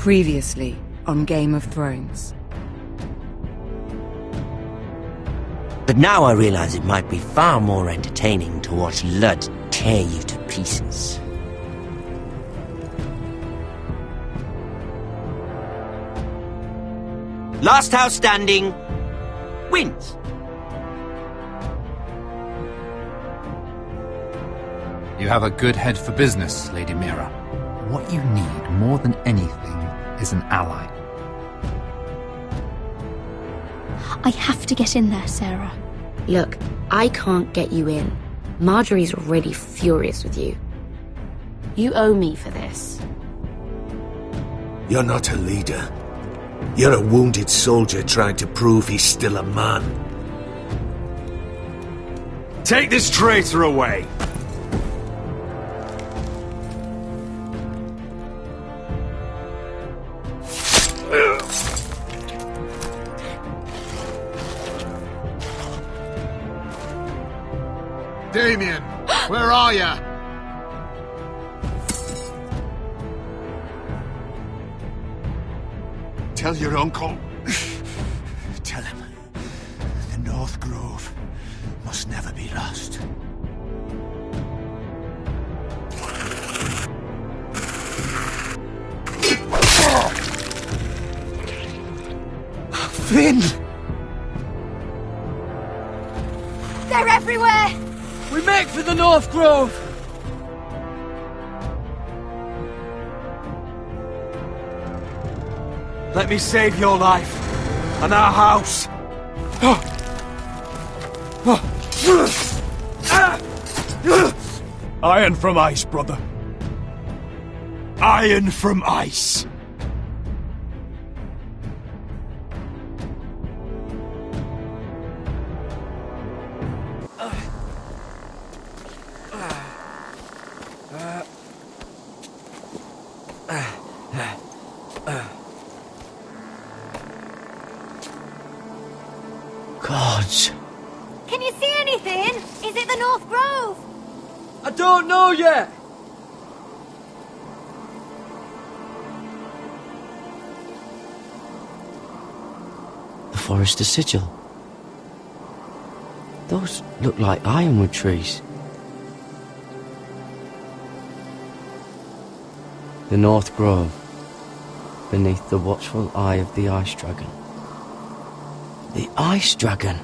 Previously on Game of Thrones. But now I realize it might be far more entertaining to watch Ludd tear you to pieces. Last house standing wins. You have a good head for business, Lady Mira. What you need more than anything is an ally. I have to get in there, Sarah. Look, I can't get you in. Marjorie's already furious with you. You owe me for this. You're not a leader. You're a wounded soldier trying to prove he's still a man. Take this traitor away! Damien, where are ya? Tell your uncle. Tell him. The North Grove must never be lost. Finn! They're everywhere! We make for the North Grove! Let me save your life and our house. Iron from ice, brother. Iron from ice. Gods. Can you see anything? Is it the North Grove? I don't know yet! The Forester Sigil. Those look like ironwood trees. The North Grove, beneath the watchful eye of the Ice Dragon. The Ice Dragon!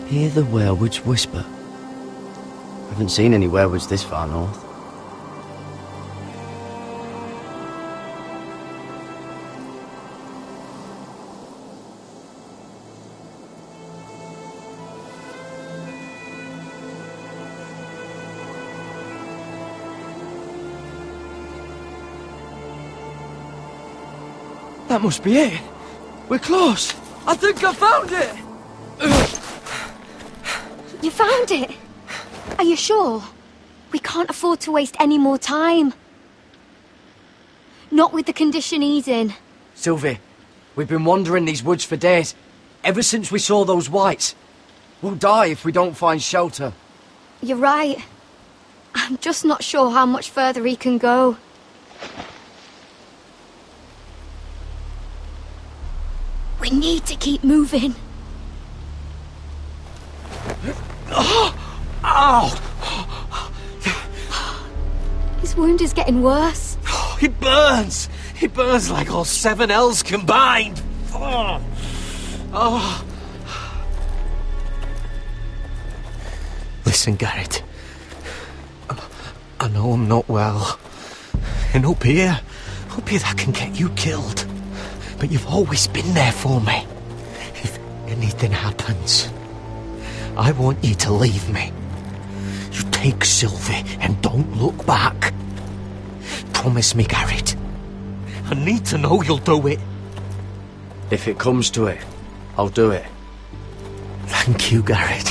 Hear the werewoods whisper. Haven't seen any werewoods this far north. That must be it. We're close. I think I found it. You found it? Are you sure? We can't afford to waste any more time. Not with the condition he's in. Sylvie, we've been wandering these woods for days. Ever since we saw those whites. We'll die if we don't find shelter. You're right. I'm just not sure how much further he can go. We need to keep moving. Ow! His wound is getting worse. It burns! It burns like all 7 L's combined! Oh. Listen, Garrett. I know I'm not well. And up here that can get you killed. But you've always been there for me. If anything happens, I want you to leave me. You take Sylvie and don't look back. Promise me, Garrett. I need to know you'll do it. If it comes to it, I'll do it. Thank you, Garrett.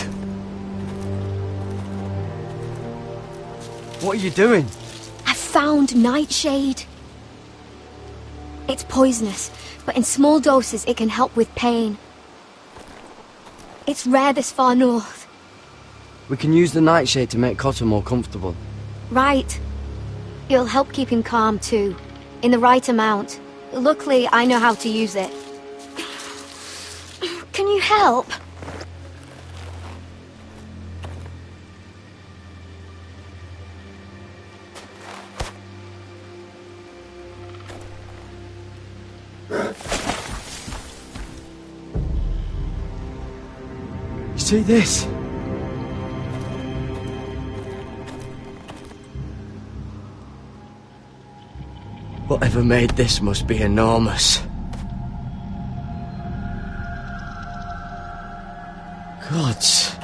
What are you doing? I found nightshade. It's poisonous, but in small doses it can help with pain. It's rare this far north. We can use the nightshade to make Cotter more comfortable. Right. It'll help keep him calm, too. In the right amount. Luckily, I know how to use it. Can you help? See this? Whatever made this must be enormous. Gods.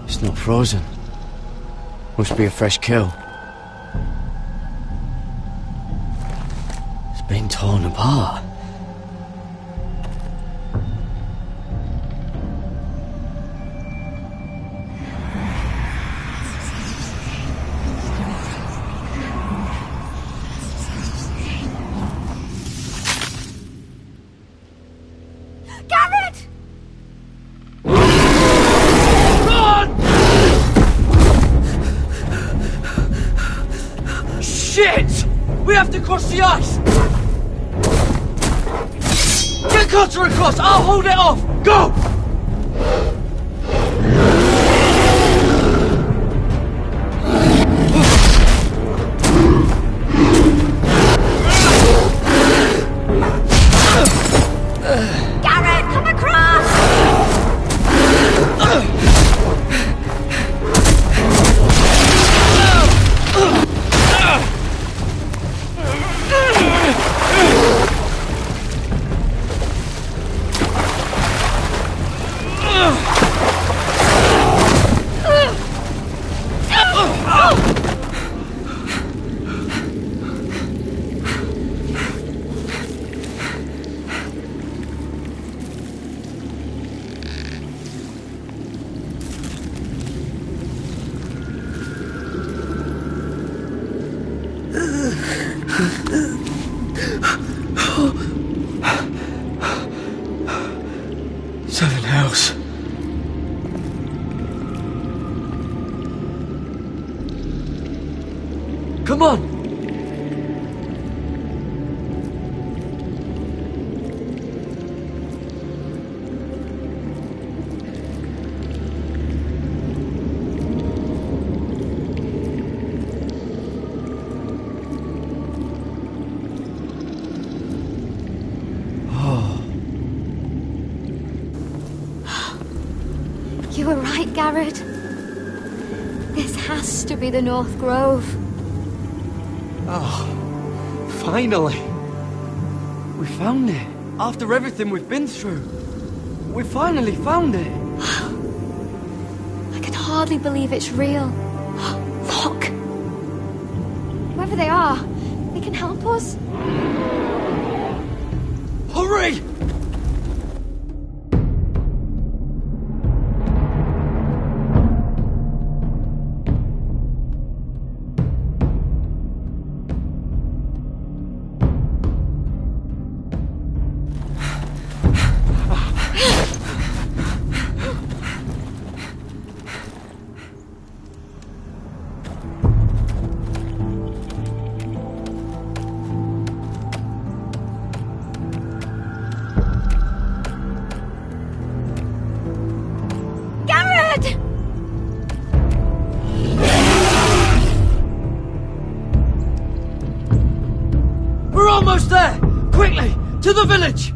It's not frozen. Must be a fresh kill. It's been torn apart. Garrett! Shit! We have to cross the ice! Get Cotter across! I'll hold it off! Go! Garrett, come across! Seven hells. Come on! You were right, Garrett. This has to be the North Grove. Oh, finally. We found it. After everything we've been through. We finally found it. I can hardly believe it's real. Look! Whoever they are, they can help us. Hurry! We're almost there! Quickly! To the village!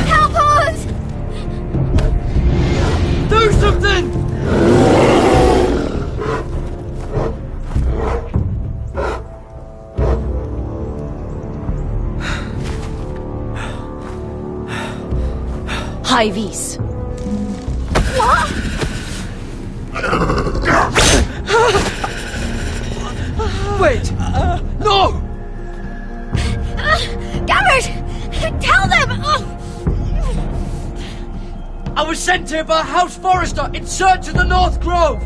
Help us! Do something! High vis. What? Wait! No! Garrett! Tell them! I was sent here by a house forester in search of the North Grove!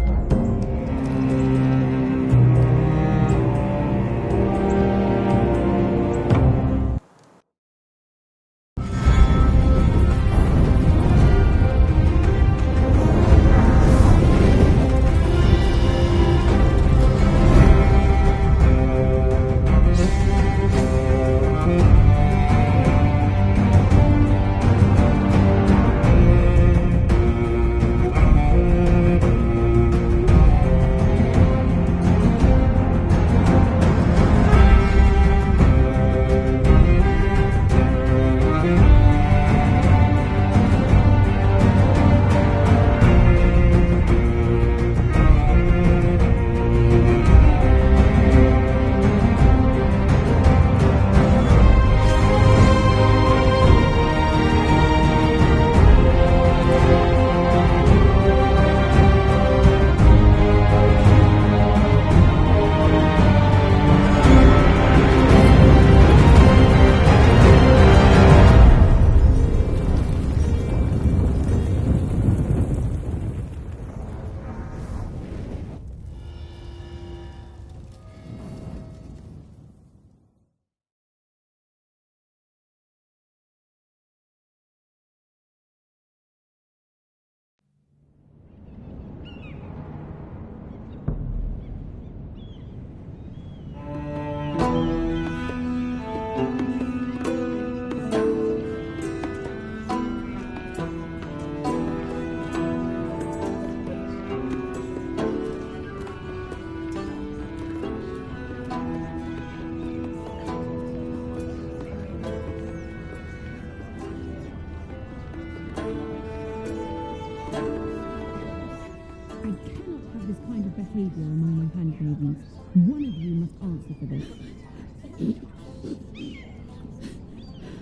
behavior among my handmaidens. One of you must answer for this.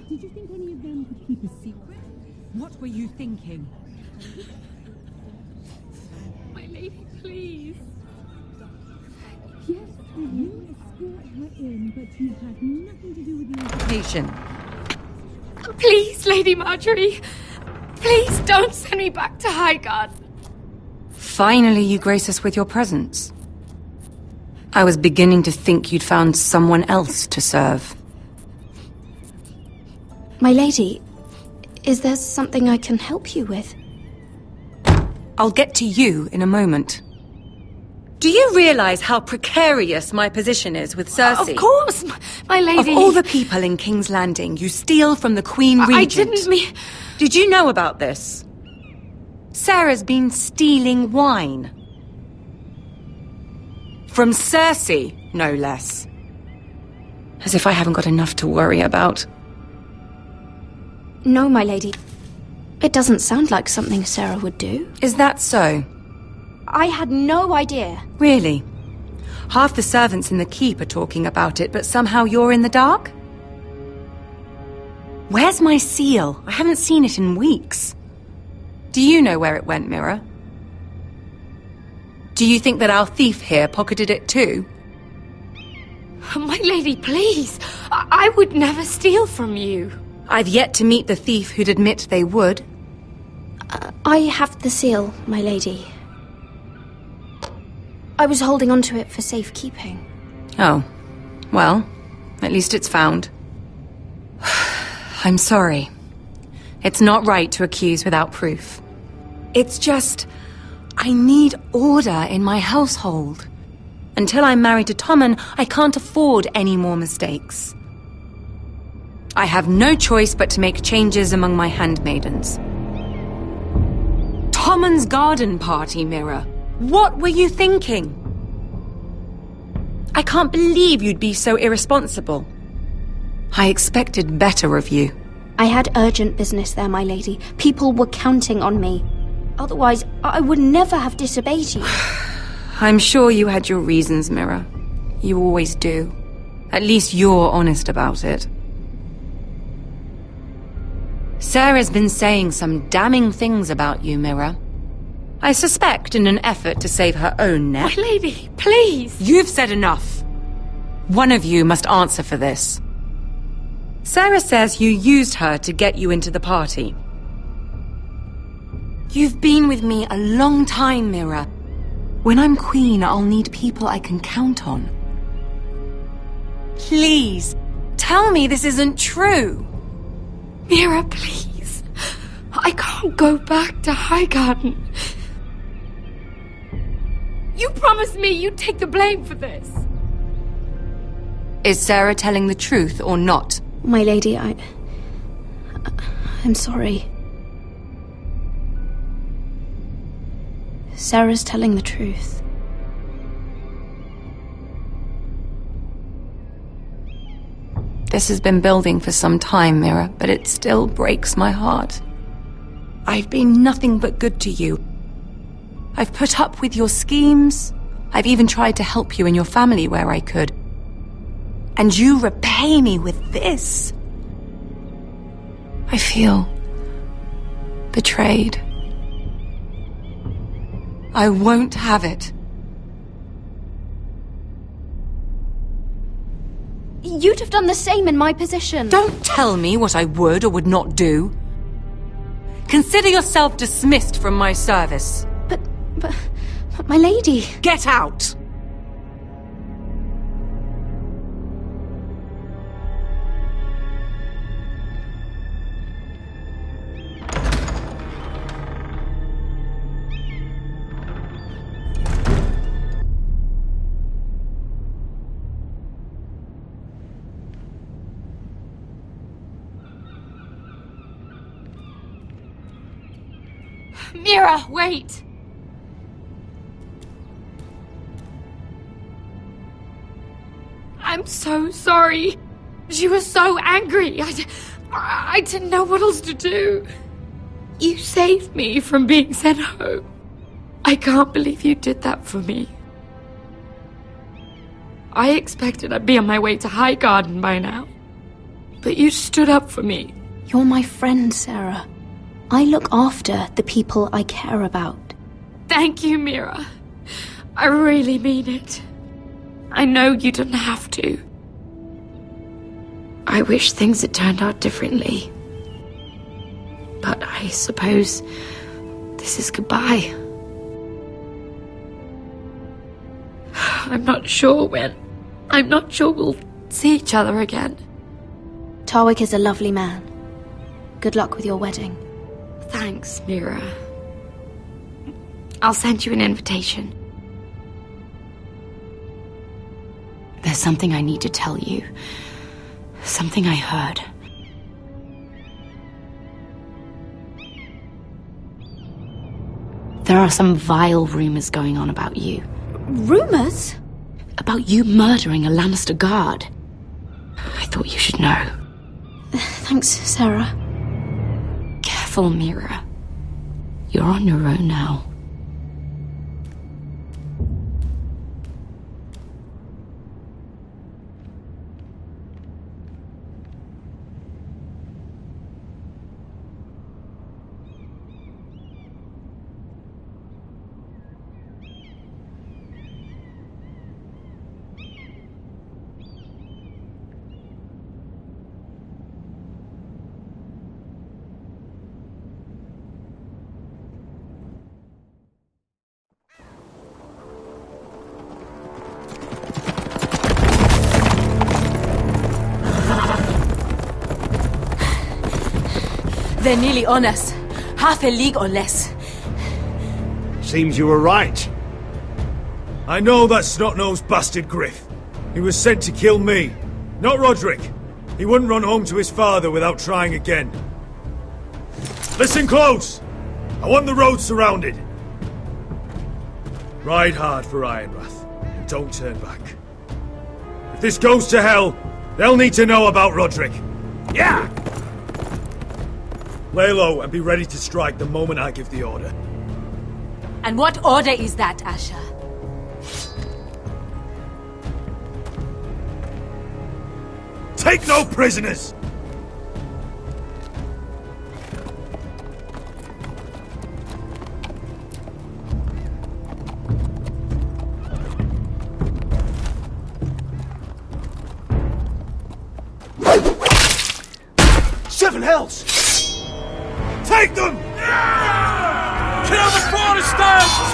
Did you think any of them could keep a secret? What were you thinking? My lady, please. Yes, you escort her in, but you had nothing to do with the Patient. Please, Lady Marjorie. Please don't send me back to Highgarden. Finally, you grace us with your presence. I was beginning to think you'd found someone else to serve. My lady, is there something I can help you with? I'll get to you in a moment. Do you realize how precarious my position is with Cersei? Of course, my lady. Of all the people in King's Landing, you steal from the Queen Regent. I didn't mean... Did you know about this? Sarah's been stealing wine. From Cersei, no less. As if I haven't got enough to worry about. No, my lady. It doesn't sound like something Sarah would do. Is that so? I had no idea. Really? Half the servants in the keep are talking about it, but somehow you're in the dark? Where's my seal? I haven't seen it in weeks. Do you know where it went, Mira? Do you think that our thief here pocketed it too? My lady, please. I would never steal from you. I've yet to meet the thief who'd admit they would. I have the seal, my lady. I was holding on to it for safekeeping. Oh. Well, at least it's found. I'm sorry. It's not right to accuse without proof. It's just... I need order in my household. Until I'm married to Tommen, I can't afford any more mistakes. I have no choice but to make changes among my handmaidens. Tommen's garden party, Mira. What were you thinking? I can't believe you'd be so irresponsible. I expected better of you. I had urgent business there, my lady. People were counting on me. Otherwise, I would never have disobeyed you. I'm sure you had your reasons, Mira. You always do. At least you're honest about it. Sarah's been saying some damning things about you, Mira. I suspect in an effort to save her own neck. My lady, please! You've said enough. One of you must answer for this. Sarah says you used her to get you into the party. You've been with me a long time, Mira. When I'm queen, I'll need people I can count on. Please, tell me this isn't true. Mira, please. I can't go back to Highgarden. You promised me you'd take the blame for this. Is Sarah telling the truth or not? My lady, I'm sorry. Sarah's telling the truth. This has been building for some time, Mira, but it still breaks my heart. I've been nothing but good to you. I've put up with your schemes. I've even tried to help you and your family where I could. And you repay me with this. I feel betrayed. I won't have it. You'd have done the same in my position. Don't tell me what I would or would not do. Consider yourself dismissed from my service. But my lady... Get out! Mira, wait! I'm so sorry. She was so angry. I didn't know what else to do. You saved me from being sent home. I can't believe you did that for me. I expected I'd be on my way to High Garden by now. But you stood up for me. You're my friend, Sarah. I look after the people I care about. Thank you, Mira. I really mean it. I know you didn't have to. I wish things had turned out differently. But I suppose this is goodbye. I'm not sure when. I'm not sure we'll see each other again. Tarwick is a lovely man. Good luck with your wedding. Thanks, Mira. I'll send you an invitation. There's something I need to tell you. Something I heard. There are some vile rumors going on about you. Rumors? About you murdering a Lannister guard. I thought you should know. Thanks, Sarah. Careful, Mira. You're on your own now. They're nearly on us. Half a league or less. Seems you were right. I know that snot-nosed bastard Griff. He was sent to kill me, not Roderick. He wouldn't run home to his father without trying again. Listen close! I want the road surrounded. Ride hard for Ironrath, and don't turn back. If this goes to hell, they'll need to know about Roderick. Yeah! Lay low and be ready to strike the moment I give the order. And what order is that, Asher? Take no prisoners! Seven hells! Take them! Kill the Protestants!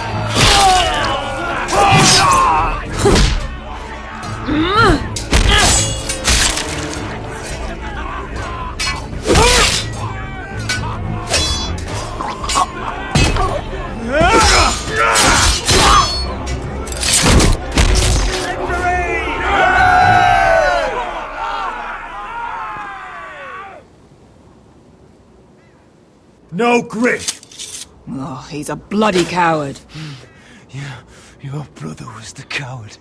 No Griff! Oh, he's a bloody coward. Your brother was the coward.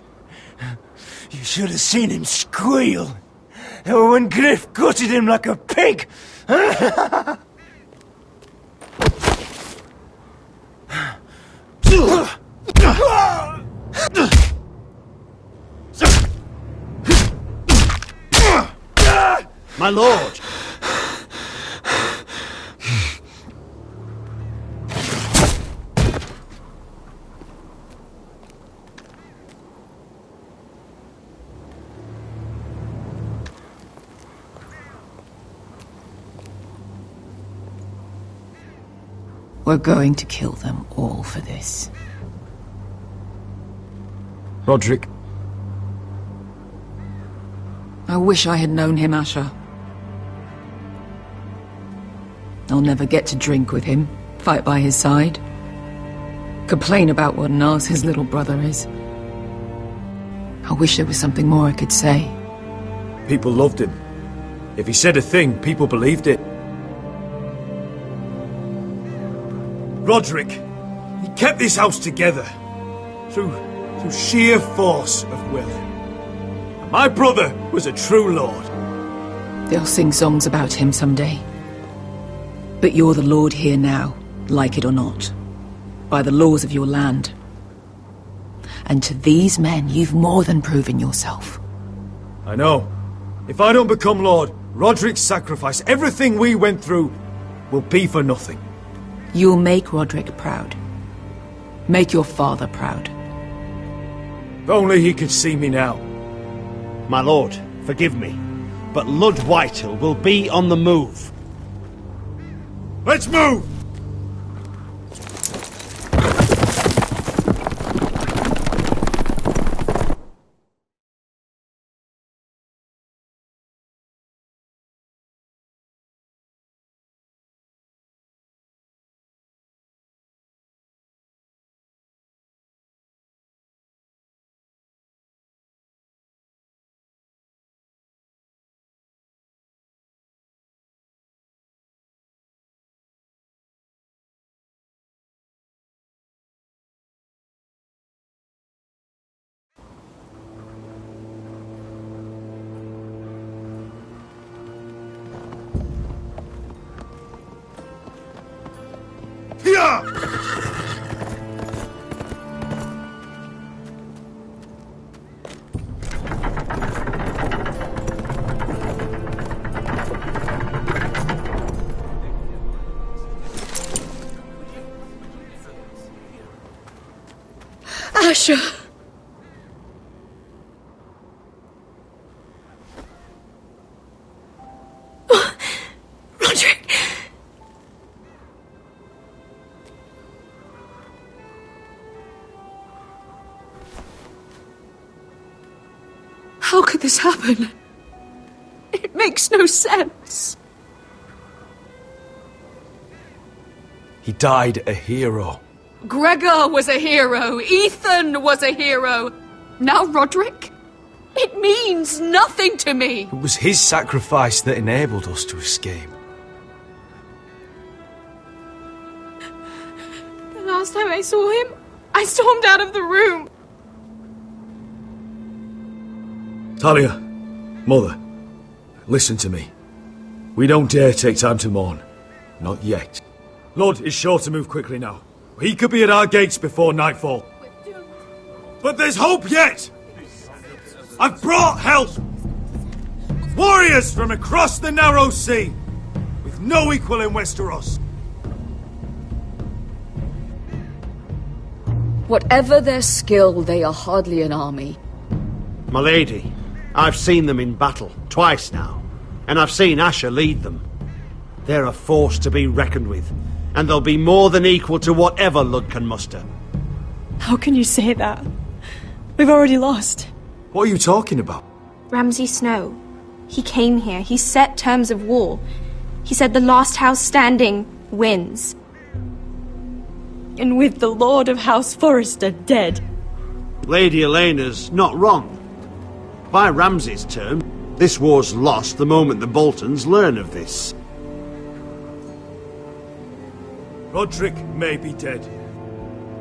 You should have seen him squeal. When Griff gutted him like a pig. My lord! We're going to kill them all for this. Roderick. I wish I had known him, Asher. I'll never get to drink with him, fight by his side, complain about what an arse his little brother is. I wish there was something more I could say. People loved him. If he said a thing, people believed it. Roderick, he kept this house together through sheer force of will. My brother was a true lord. They'll sing songs about him someday. But you're the lord here now, like it or not, by the laws of your land. And to these men, you've more than proven yourself. I know. If I don't become Lord, Roderick's sacrifice, everything we went through, will be for nothing. You'll make Roderick proud. Make your father proud. If only he could see me now. My lord, forgive me, but Lud Whitehill will be on the move. Let's move! Asher! Roderick! How could this happen? It makes no sense. He died a hero. Gregor was a hero. Ethan was a hero. Now Roderick? It means nothing to me. It was his sacrifice that enabled us to escape. The last time I saw him, I stormed out of the room. Talia, Mother, listen to me. We don't dare take time to mourn. Not yet. Lud is sure to move quickly now. He could be at our gates before nightfall. But there's hope yet! I've brought help! Warriors from across the narrow sea, with no equal in Westeros. Whatever their skill, they are hardly an army. My lady, I've seen them in battle, twice now, and I've seen Asher lead them. They're a force to be reckoned with, and they'll be more than equal to whatever Lud can muster. How can you say that? We've already lost. What are you talking about? Ramsay Snow. He came here. He set terms of war. He said the last house standing wins. And with the Lord of House Forrester dead. Lady Elena's not wrong. By Ramsay's term, this war's lost the moment the Boltons learn of this. Roderick may be dead,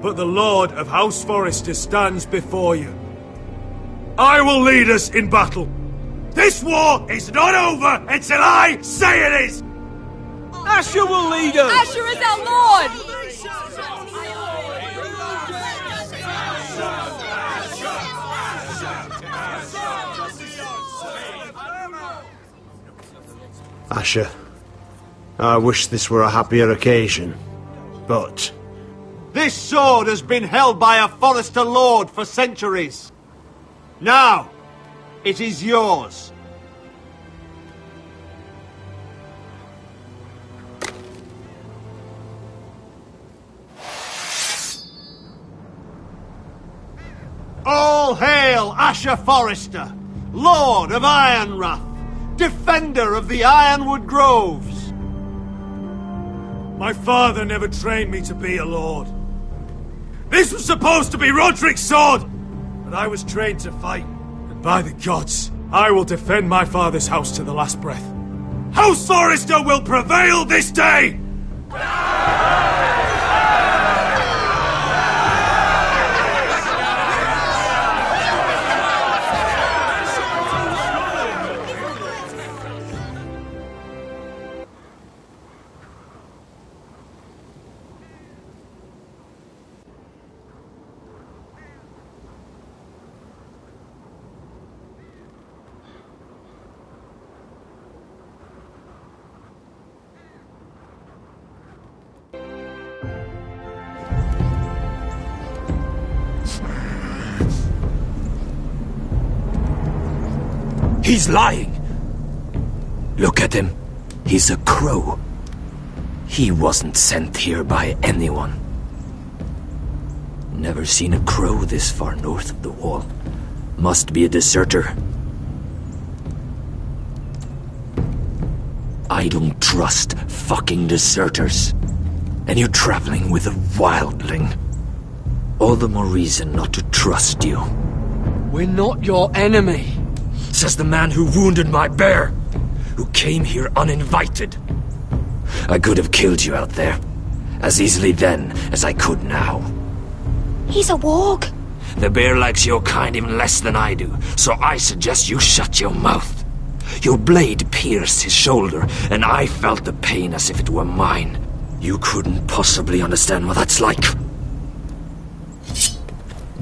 but the Lord of House Forrester stands before you. I will lead us in battle. This war is not over until I say it is! Asher will lead us! Asher is our Lord! Asher, I wish this were a happier occasion, but... This sword has been held by a Forrester Lord for centuries. Now, it is yours. All hail Asher Forrester, Lord of Ironrath, defender of the Ironwood Groves. My father never trained me to be a lord. This was supposed to be Roderick's sword, but I was trained to fight. And by the gods, I will defend my father's house to the last breath. House Forrester will prevail this day! He's lying! Look at him. He's a crow. He wasn't sent here by anyone. Never seen a crow this far north of the wall. Must be a deserter. I don't trust fucking deserters. And you're traveling with a wildling. All the more reason not to trust you. We're not your enemy, says the man who wounded my bear, who came here uninvited. I could have killed you out there, as easily then as I could now. He's a warg. The bear likes your kind even less than I do, so I suggest you shut your mouth. Your blade pierced his shoulder, and I felt the pain as if it were mine. You couldn't possibly understand what that's like.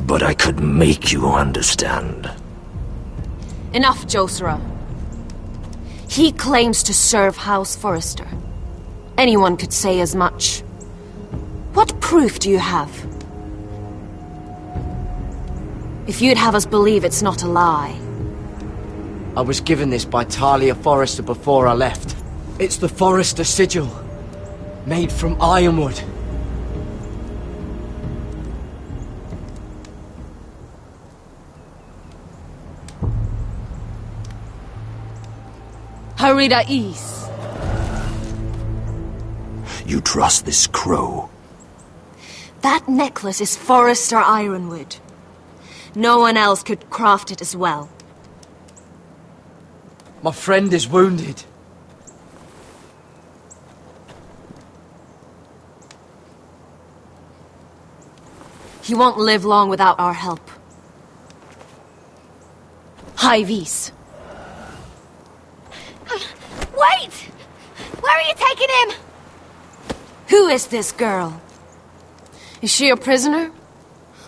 But I could make you understand. Enough, Josera. He claims to serve House Forrester. Anyone could say as much. What proof do you have? If you'd have us believe it's not a lie. I was given this by Talia Forrester before I left. It's the Forrester sigil, made from ironwood. Harida East. You trust this crow? That necklace is Forrester ironwood. No one else could craft it as well. My friend is wounded. He won't live long without our help. High Vis. Wait! Where are you taking him? Who is this girl? Is she a prisoner?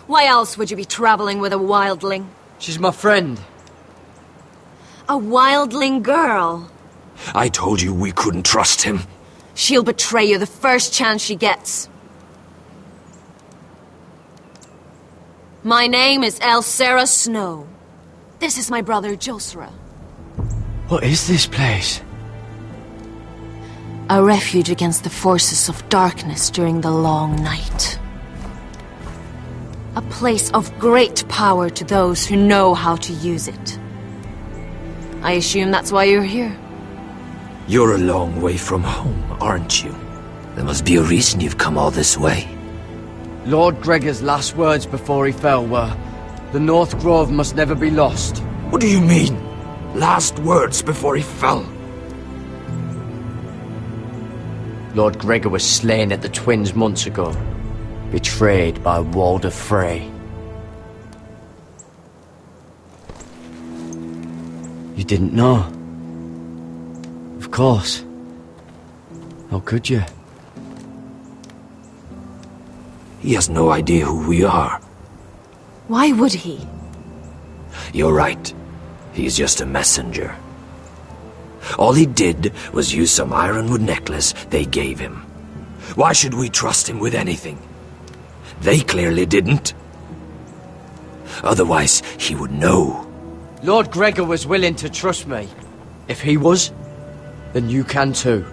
Why else would you be traveling with a wildling? She's my friend. A wildling girl? I told you we couldn't trust him. She'll betray you the first chance she gets. My name is Elsera Snow. This is my brother Josera. What is this place? A refuge against the forces of darkness during the long night. A place of great power to those who know how to use it. I assume that's why you're here. You're a long way from home, aren't you? There must be a reason you've come all this way. Lord Gregor's last words before he fell were, "The North Grove must never be lost." What do you mean? Last words before he fell? Lord Gregor was slain at the Twins months ago, betrayed by Walder Frey. You didn't know? Of course. How could you? He has no idea who we are. Why would he? You're right. He's just a messenger. All he did was use some ironwood necklace they gave him. Why should we trust him with anything? They clearly didn't. Otherwise, he would know. Lord Gregor was willing to trust me. If he was, then you can too.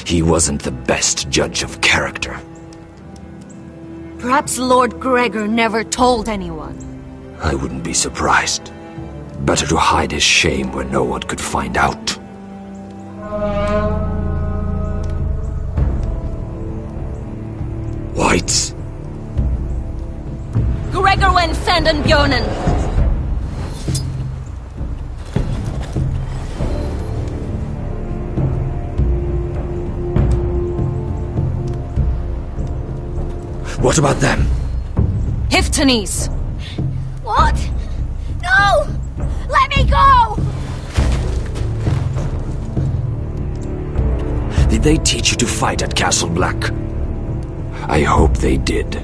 He wasn't the best judge of character. Perhaps Lord Gregor never told anyone. I wouldn't be surprised. Better to hide his shame where no one could find out. Whites. Gregor wen senden björnen. What about them? Hiftanes. What? No! Let me go! Did they teach you to fight at Castle Black? I hope they did.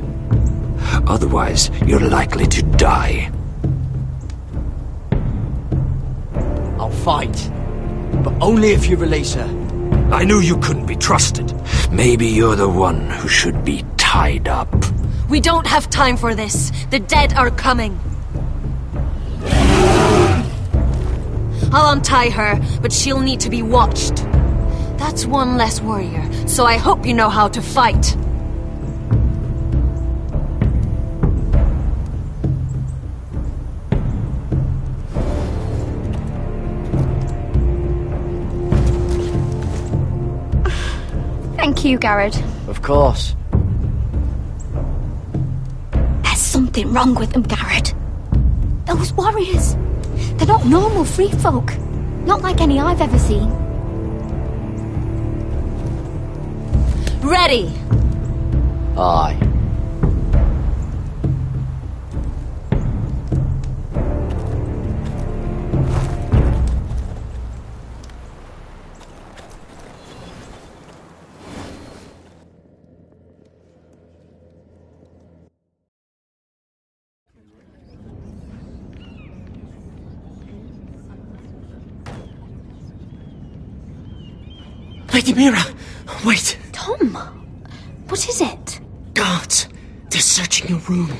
Otherwise, you're likely to die. I'll fight. But only if you release her. I knew you couldn't be trusted. Maybe you're the one who should be tied up. We don't have time for this. The dead are coming. I'll untie her, but she'll need to be watched. That's one less warrior, so I hope you know how to fight. Thank you, Garrett. Of course. There's something wrong with them, Garrett. Those warriors. They're not normal free folk. Not like any I've ever seen. Ready! Aye. Lady Mira, wait. Tom, what is it? Guards, they're searching your room.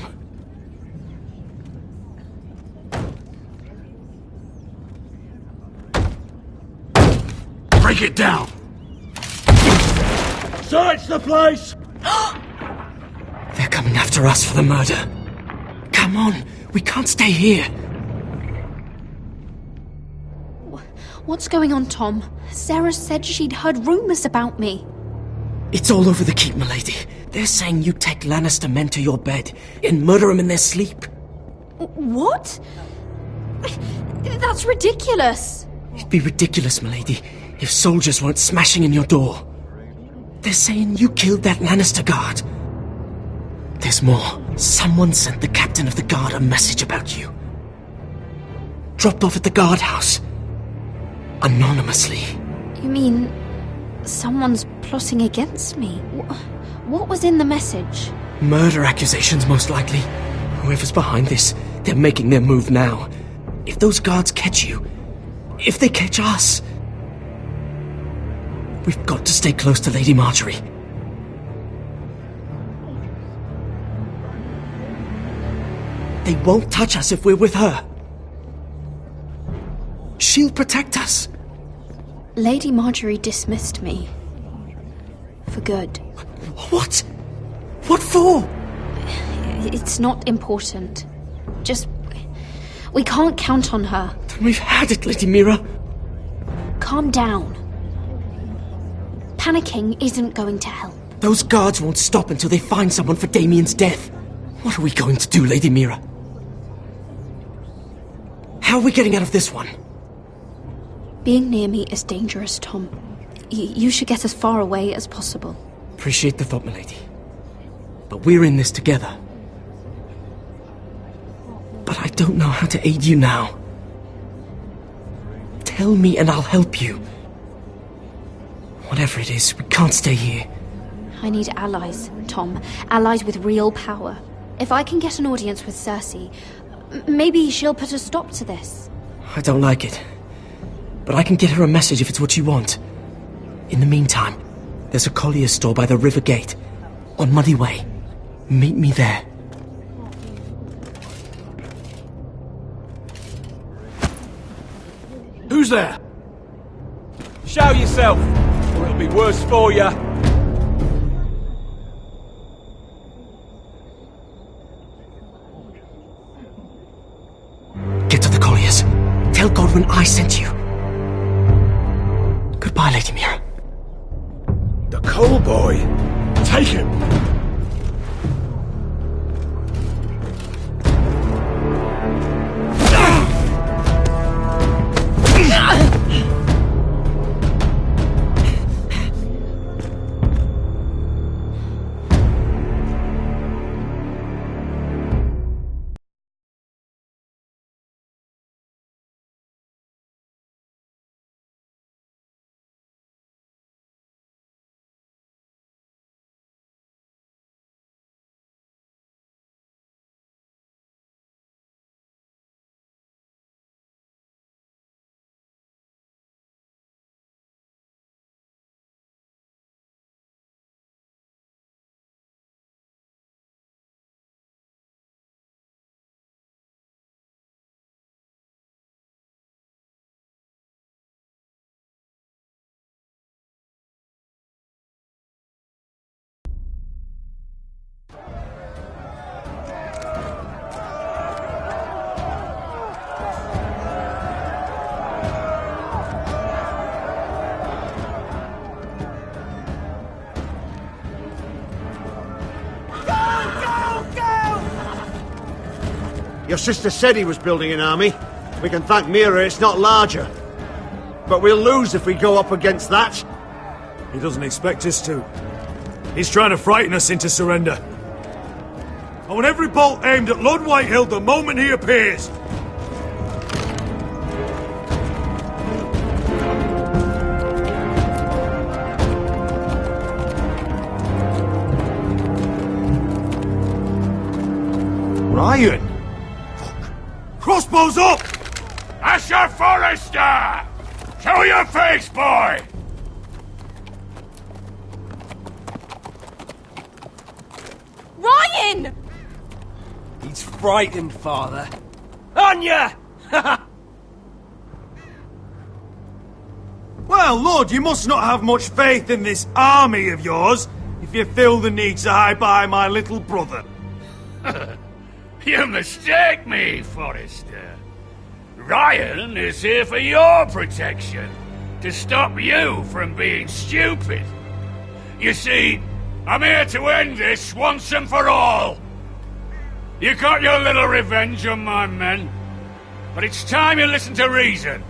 Break it down! Search the place! They're coming after us for the murder. Come on, we can't stay here. What's going on, Tom? Sarah said she'd heard rumors about me. It's all over the keep, milady. They're saying you take Lannister men to your bed and murder them in their sleep. What? That's ridiculous. It'd be ridiculous, milady, if soldiers weren't smashing in your door. They're saying you killed that Lannister guard. There's more. Someone sent the captain of the guard a message about you. Dropped off at the guardhouse. Anonymously. You mean someone's plotting against me? What was in the message? Murder accusations, most likely. Whoever's behind this, they're making their move now. If those guards catch you, if they catch us, we've got to stay close to Lady Marjorie. They won't touch us if we're with her. She'll protect us. Lady Marjorie dismissed me. For good. What? What for? It's not important. Just... we can't count on her. Then we've had it, Lady Mira. Calm down. Panicking isn't going to help. Those guards won't stop until they find someone for Damien's death. What are we going to do, Lady Mira? How are we getting out of this one? Being near me is dangerous, Tom. You should get as far away as possible. Appreciate the thought, milady. But we're in this together. But I don't know how to aid you now. Tell me and I'll help you. Whatever it is, we can't stay here. I need allies, Tom. Allies with real power. If I can get an audience with Cersei, maybe she'll put a stop to this. I don't like it. But I can get her a message if it's what you want. In the meantime, there's a collier's store by the river gate. On Muddy Way. Meet me there. Who's there? Show yourself, or it'll be worse for you. Get to the colliers. Tell Godwin I sent you. Goodbye, Lady Mira. The Coal Boy? Take him! Your sister said he was building an army. We can thank Mira it's not larger. But we'll lose if we go up against that. He doesn't expect us to. He's trying to frighten us into surrender. I want every bolt aimed at Lord Whitehill the moment he appears. Ryan! Fuck. Crossbows up! Asher Forrester! Show your face, boy! Ryan! He's frightened, Father. Anya! Well, Lord, you must not have much faith in this army of yours if you feel the need to hide behind my little brother. You mistake me, Forrester. Ryan is here for your protection, to stop you from being stupid. You see, I'm here to end this once and for all. You got your little revenge on my men, but it's time you listen to reason.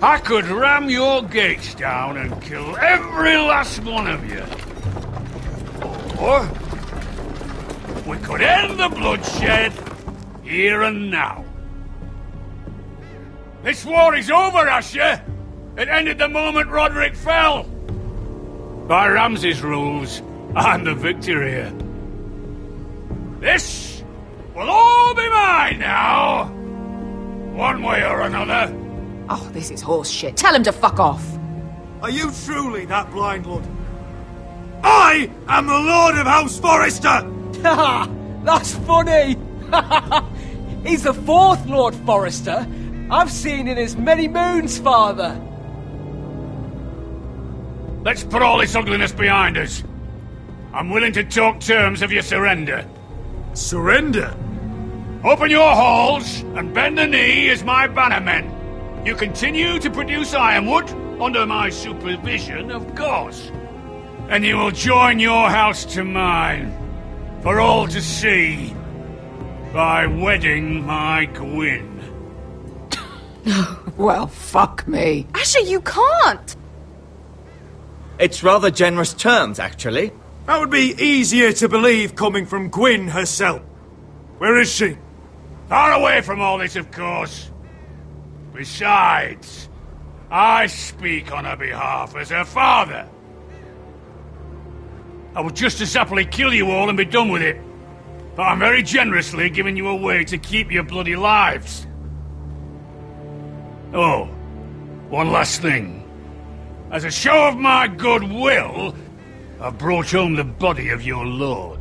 I could ram your gates down and kill every last one of you. Or we could end the bloodshed here and now. This war is over, Asher. It ended the moment Roderick fell. By Ramsay's rules, I'm the victor here. This will all be mine now. One way or another. Oh, this is horse shit. Tell him to fuck off. Are you truly that blind, Lord? I am the Lord of House Forrester! That's funny! He's the fourth Lord Forrester I've seen in as many moons, Father. Let's put all this ugliness behind us. I'm willing to talk terms of your surrender. Surrender? Open your halls and bend the knee as my bannermen. You continue to produce ironwood, under my supervision, of course. And you will join your house to mine, for all to see, by wedding my Gwyn. Well, fuck me. Asher, you can't! It's rather generous terms, actually. That would be easier to believe coming from Gwyn herself. Where is she? Far away from all this, of course. Besides, I speak on her behalf as her father. I would just as happily kill you all and be done with it. But I'm very generously giving you a way to keep your bloody lives. Oh, one last thing. As a show of my goodwill, I've brought home the body of your lord.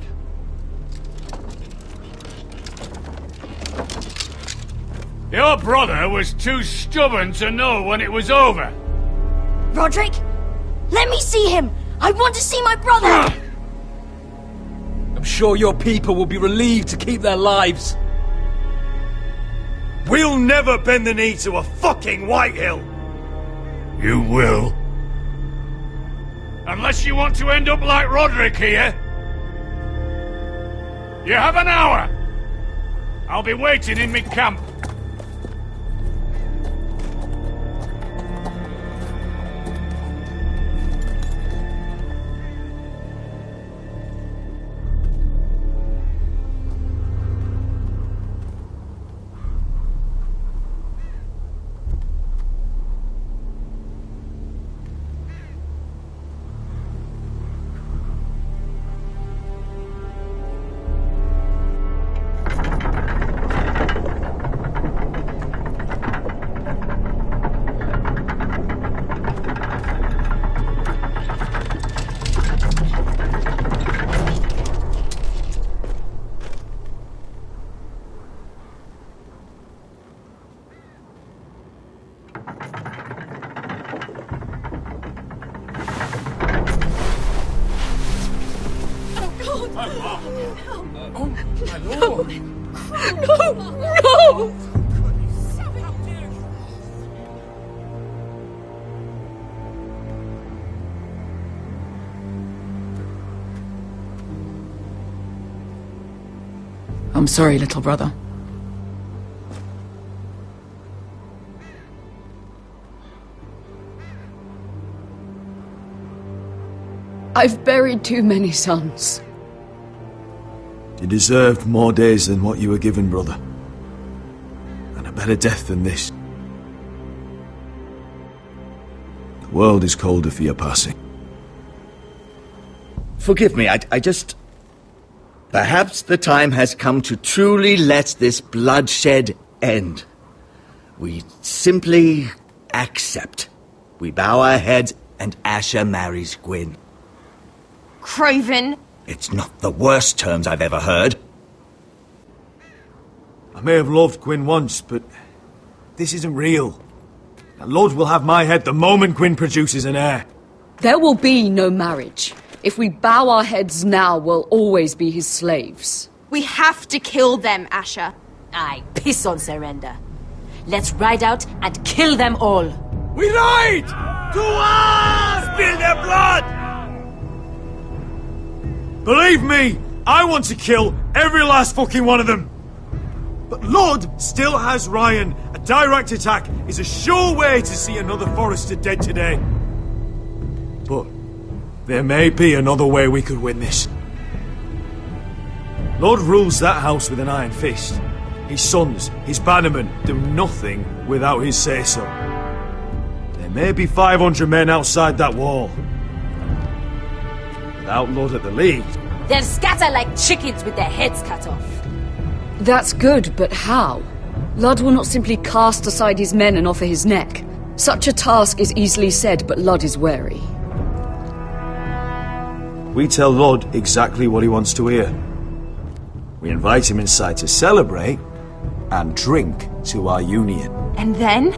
Your brother was too stubborn to know when it was over. Roderick, let me see him! I want to see my brother! I'm sure your people will be relieved to keep their lives. We'll never bend the knee to a fucking Whitehill! You will. Unless you want to end up like Roderick here. You have an hour. I'll be waiting in my camp. I'm sorry, little brother. I've buried too many sons. You deserved more days than what you were given, brother. And a better death than this. The world is colder for your passing. Forgive me, I just... Perhaps the time has come to truly let this bloodshed end. We simply accept. We bow our heads and Asher marries Gwyn. Craven! It's not the worst terms I've ever heard. I may have loved Gwyn once, but this isn't real. And Lord will have my head the moment Gwyn produces an heir. There will be no marriage. If we bow our heads now, we'll always be his slaves. We have to kill them, Asher. Aye, piss on surrender. Let's ride out and kill them all. We ride! To us! Spill their blood! Believe me, I want to kill every last fucking one of them. But Lord still has Ryan. A direct attack is a sure way to see another Forrester dead today. But there may be another way we could win this. Lord rules that house with an iron fist. His sons, his bannermen, do nothing without his say-so. There may be 500 men outside that wall. Without Lord at the lead... They'll scatter like chickens with their heads cut off. That's good, but how? Ludd will not simply cast aside his men and offer his neck. Such a task is easily said, but Ludd is wary. We tell Lord exactly what he wants to hear. We invite him inside to celebrate and drink to our union. And then?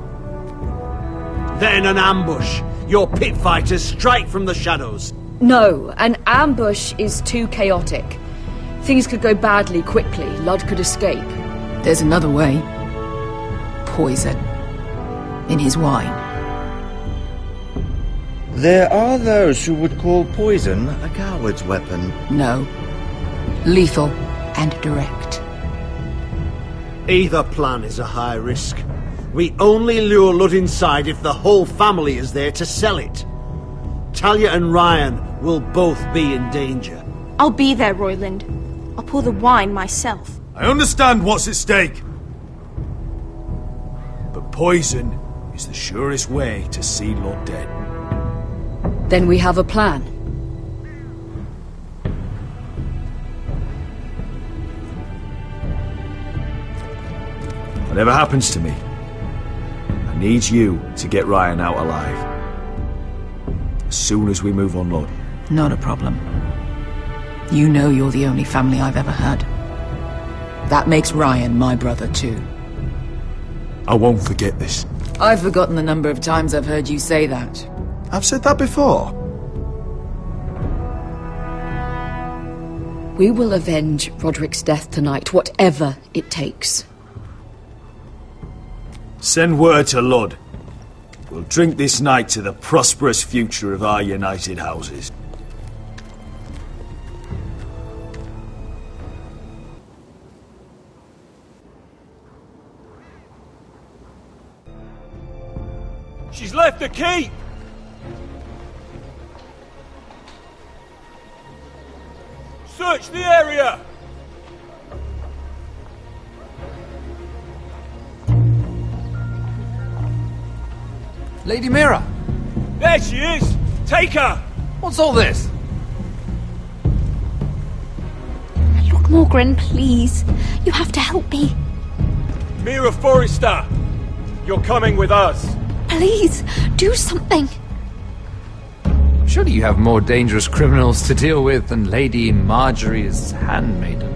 Then an ambush. Your pit fighters strike from the shadows. No, an ambush is too chaotic. Things could go badly quickly. Ludd could escape. There's another way. Poison. In his wine. There are those who would call poison a coward's weapon. No. Lethal and direct. Either plan is a high risk. We only lure Ludd inside if the whole family is there to sell it. Talia and Ryan will both be in danger. I'll be there, Royland. I'll pour the wine myself. I understand what's at stake. But poison is the surest way to see Lord dead. Then we have a plan. Whatever happens to me, I need you to get Ryan out alive. As soon as we move on, Lord. Not a problem. You know you're the only family I've ever had. That makes Ryan my brother too. I won't forget this. I've forgotten the number of times I've heard you say that. I've said that before. We will avenge Roderick's death tonight, whatever it takes. Send word to Ludd. We'll drink this night to the prosperous future of our united houses. She's left the keep! Search the area! Lady Mira! There she is! Take her! What's all this? Look, Morgren, please. You have to help me. Mira Forrester! You're coming with us! Please, do something. Surely you have more dangerous criminals to deal with than Lady Marjorie's handmaiden.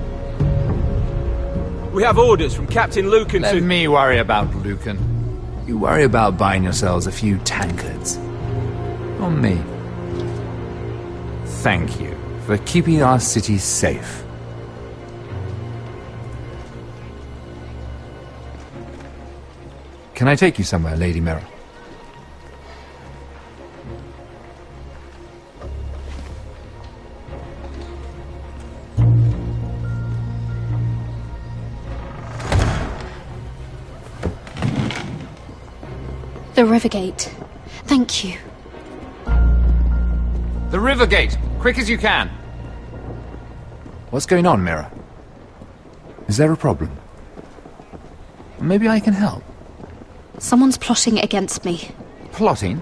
We have orders from Captain Lucan to... Let me worry about Lucan. You worry about buying yourselves a few tankards. On me. Thank you for keeping our city safe. Can I take you somewhere, Lady Mira? The Rivergate. Thank you. The Rivergate! Quick as you can! What's going on, Mira? Is there a problem? Maybe I can help. Someone's plotting against me. Plotting?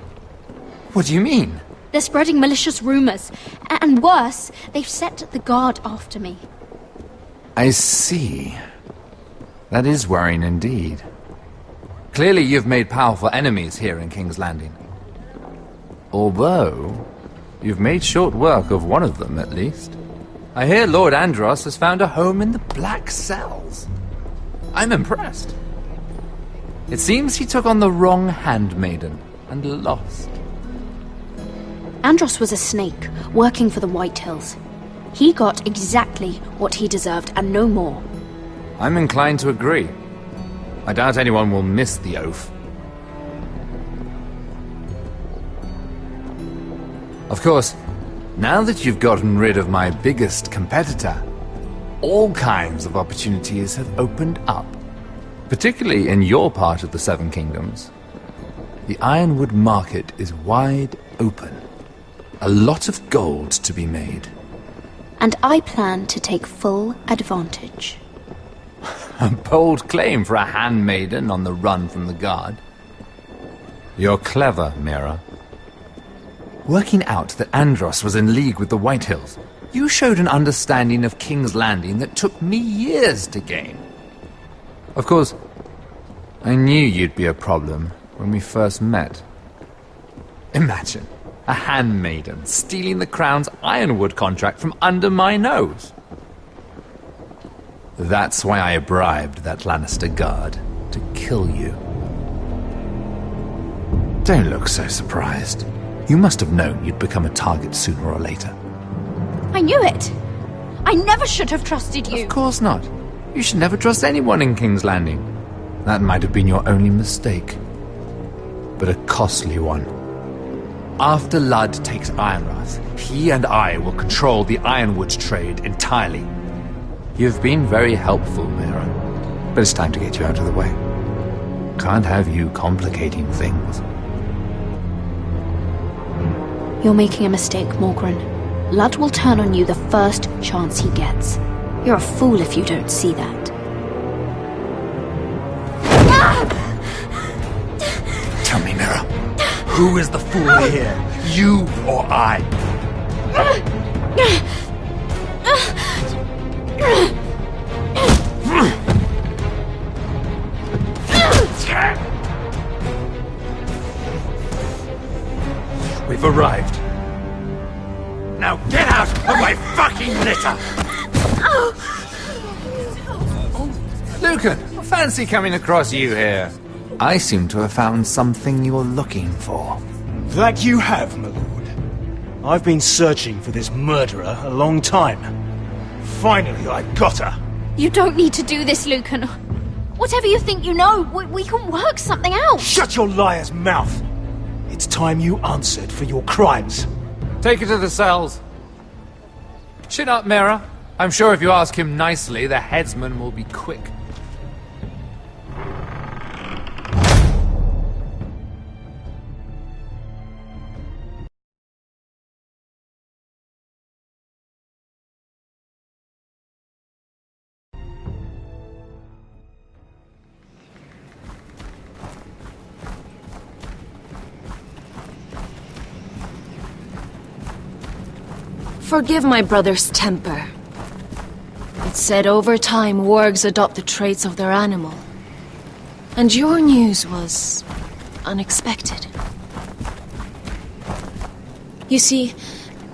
What do you mean? They're spreading malicious rumors. And worse, they've set the guard after me. I see. That is worrying indeed. Clearly you've made powerful enemies here in King's Landing. Although, you've made short work of one of them, at least. I hear Lord Andros has found a home in the Black Cells. I'm impressed. It seems he took on the wrong handmaiden and lost. Andros was a snake, working for the White Hills. He got exactly what he deserved, and no more. I'm inclined to agree. I doubt anyone will miss the oath. Of course, now that you've gotten rid of my biggest competitor, all kinds of opportunities have opened up. Particularly in your part of the Seven Kingdoms. The Ironwood market is wide open. A lot of gold to be made. And I plan to take full advantage. A bold claim for a handmaiden on the run from the guard. You're clever, Mira. Working out that Andros was in league with the White Hills, you showed an understanding of King's Landing that took me years to gain. Of course, I knew you'd be a problem when we first met. Imagine a handmaiden stealing the Crown's Ironwood contract from under my nose. That's why I bribed that Lannister guard to kill you. Don't look so surprised. You must have known you'd become a target sooner or later. I knew it! I never should have trusted you! Of course not. You should never trust anyone in King's Landing. That might have been your only mistake. But a costly one. After Ludd takes Ironrath, he and I will control the Ironwood trade entirely. You've been very helpful, Mira. But it's time to get you out of the way. Can't have you complicating things. You're making a mistake, Morgryn. Ludd will turn on you the first chance he gets. You're a fool if you don't see that. Tell me, Mira, who is the fool here? You or I? We've arrived. Now get out of my fucking litter! Lucan, fancy coming across you here. I seem to have found something you're looking for. That you have, my lord. I've been searching for this murderer a long time. Finally, I got her. You don't need to do this, Lucan. Whatever you think you know, we can work something out. Shut your liar's mouth! It's time you answered for your crimes. Take her to the cells. Chin up, Mira. I'm sure if you ask him nicely, the headsman will be quick. Forgive my brother's temper. It's said over time wargs adopt the traits of their animal. And your news was unexpected. You see,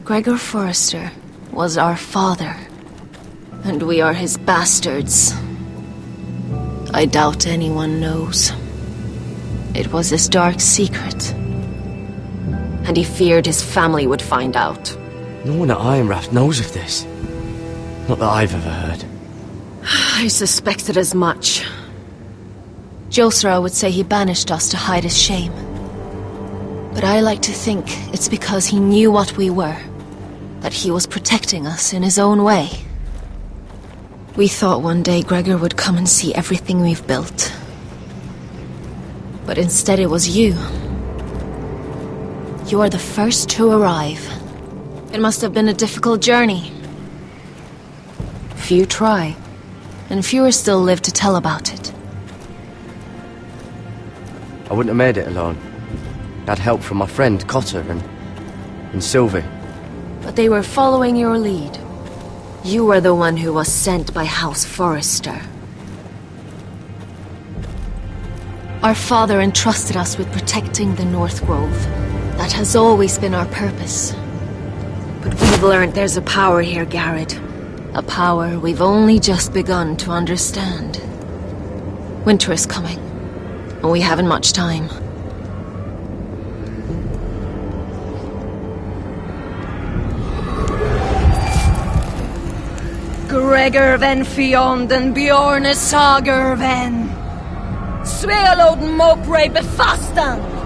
Gregor Forrester was our father, and we are his bastards. I doubt anyone knows. It was his dark secret, and he feared his family would find out. No one at Ironrath knows of this. Not that I've ever heard. I suspected as much. Josra would say he banished us to hide his shame. But I like to think it's because he knew what we were. That he was protecting us in his own way. We thought one day Gregor would come and see everything we've built. But instead it was you. You are the first to arrive. It must have been a difficult journey. Few try, and fewer still live to tell about it. I wouldn't have made it alone. I had help from my friend Cotter and Sylvie. But they were following your lead. You were the one who was sent by House Forrester. Our father entrusted us with protecting the North Grove. That has always been our purpose. But we've learned there's a power here, Garrett. A power we've only just begun to understand. Winter is coming, and we haven't much time. Gregor ven Fionden Bjorne Sager ven Svealoden Mopre befastan.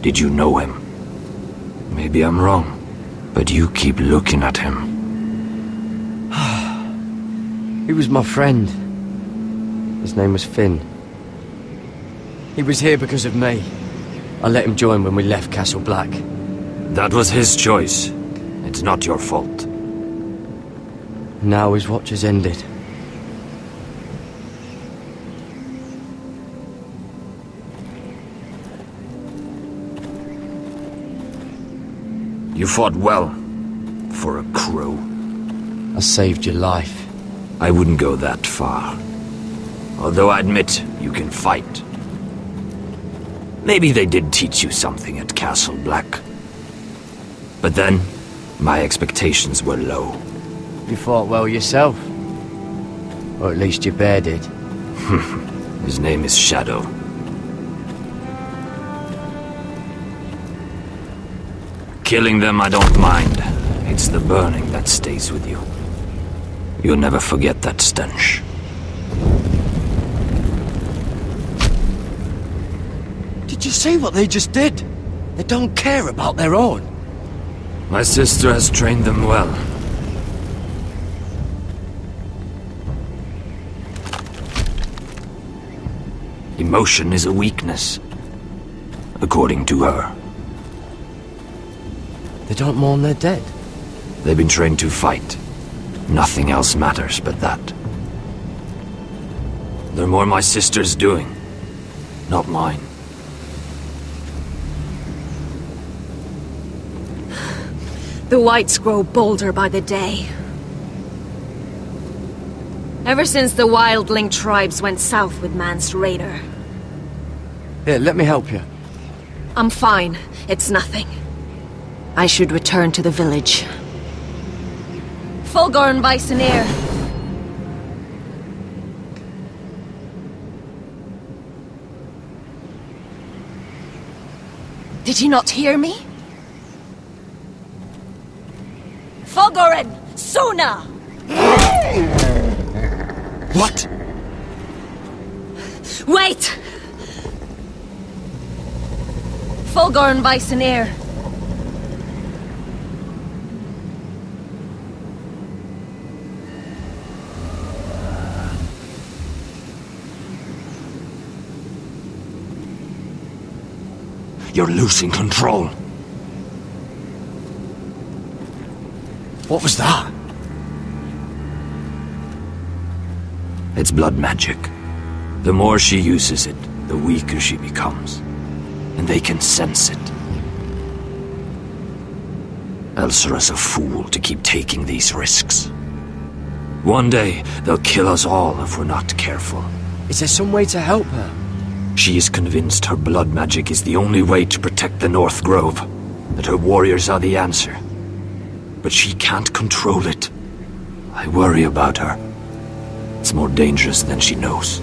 Did you know him? Maybe I'm wrong, but you keep looking at him. He was my friend. His name was Finn. He was here because of me. I let him join when we left Castle Black. That was his choice. It's not your fault. Now his watch has ended. You fought well, for a crow. I saved your life. I wouldn't go that far. Although I admit you can fight. Maybe they did teach you something at Castle Black. But then, my expectations were low. You fought well yourself. Or at least your bear did. His name is Shadow. Killing them I don't mind. It's the burning that stays with you. You'll never forget that stench. Did you see what they just did? They don't care about their own. My sister has trained them well. Emotion is a weakness, according to her. They don't mourn their dead. They've been trained to fight. Nothing else matters but that. They're more my sister's doing, not mine. The whites grow bolder by the day. Ever since the wildling tribes went south with Mance Raider. Here, let me help you. I'm fine. It's nothing. I should return to the village. Fulgorn Bisoneer. Did you not hear me? Fulgorn! Suna! What? Wait! Fulgorn Bisoneer. You're losing control. What was that? It's blood magic. The more she uses it, the weaker she becomes. And they can sense it. Elsera's a fool to keep taking these risks. One day, they'll kill us all if we're not careful. Is there some way to help her? She is convinced her blood magic is the only way to protect the North Grove, that her warriors are the answer. But she can't control it. I worry about her. It's more dangerous than she knows.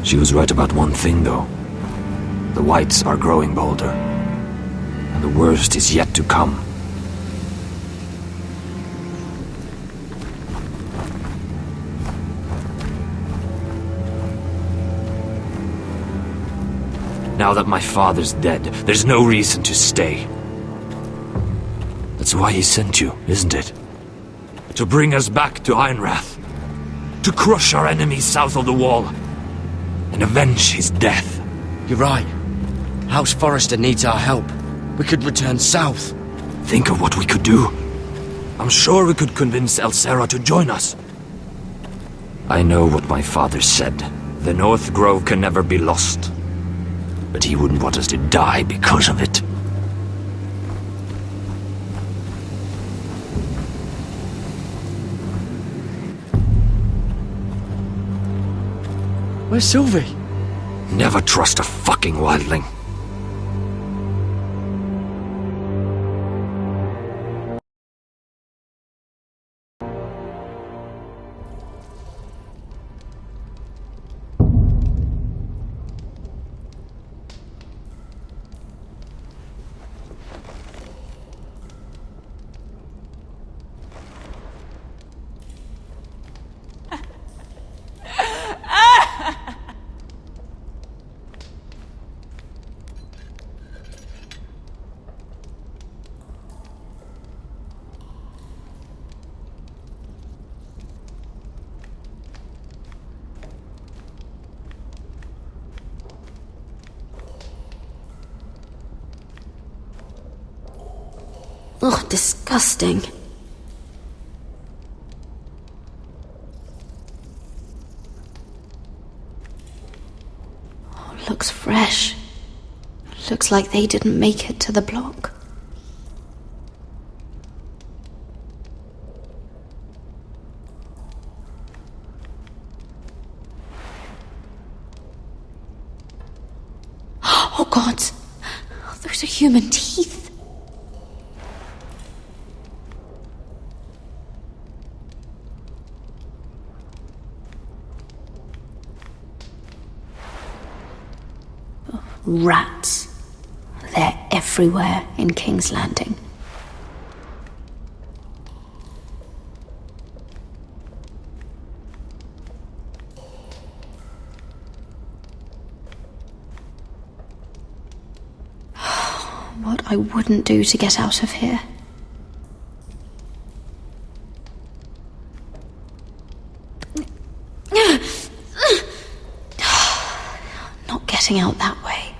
She was right about one thing, though. The whites are growing bolder. And the worst is yet to come. Now that my father's dead, there's no reason to stay. That's why he sent you, isn't it? To bring us back to Ironrath. To crush our enemies south of the Wall. And avenge his death. You're right. House Forrester needs our help. We could return south. Think of what we could do. I'm sure we could convince Elsera to join us. I know what my father said. The North Grove can never be lost. But he wouldn't want us to die because of it. Where's Sylvie? Never trust a fucking wildling. Ugh, disgusting. Oh, looks fresh. Looks like they didn't make it to the block. gods. Those are human teeth. Rats. They're everywhere in King's Landing. What I wouldn't do to get out of here. Not getting out that way.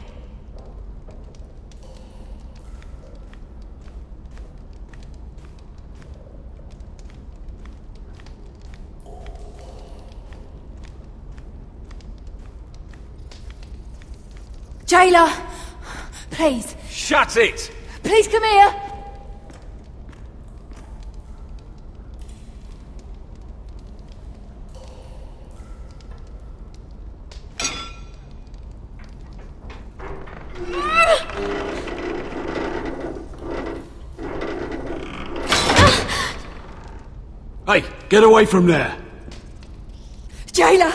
Jailer! Please. Shut it! Please come here! Hey, get away from there! Jailer!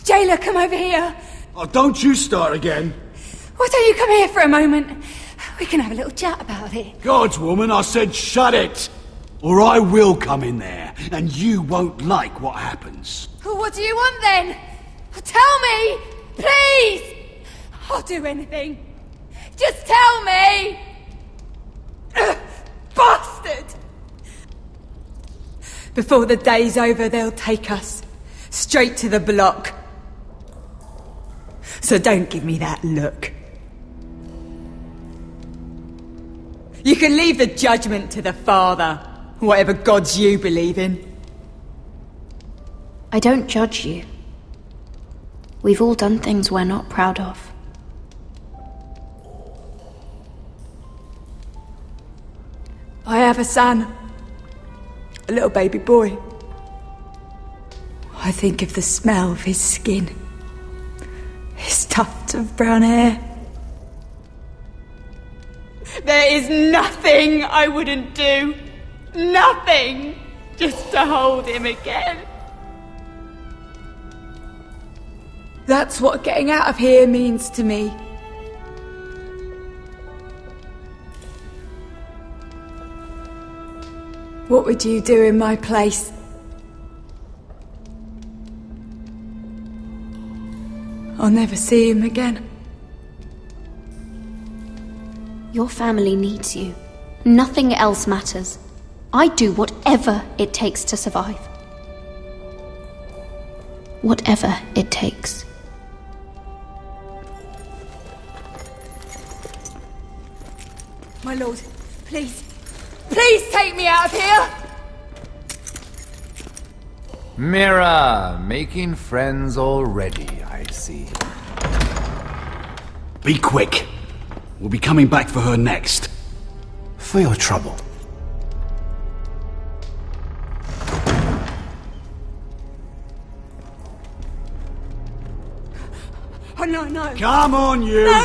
Jailer, come over here! Oh, don't you start again! Why don't you come here for a moment? We can have a little chat about it. Gods, woman, I said shut it! Or I will come in there, and you won't like what happens. Well, what do you want then? Tell me! Please! I'll do anything. Just tell me! Bastard! Before the day's over, they'll take us straight to the block. So don't give me that look. You can leave the judgment to the Father, whatever gods you believe in. I don't judge you. We've all done things we're not proud of. I have a son. A little baby boy. I think of the smell of his skin. His tuft of brown hair. There is nothing I wouldn't do. Nothing! Just to hold him again. That's what getting out of here means to me. What would you do in my place? I'll never see him again. Your family needs you. Nothing else matters. I'd do whatever it takes to survive. Whatever it takes. My lord, please. Please take me out of here! Mira, making friends already, I see. Be quick. We'll be coming back for her next. For your trouble. Oh, no. Come on, you! No!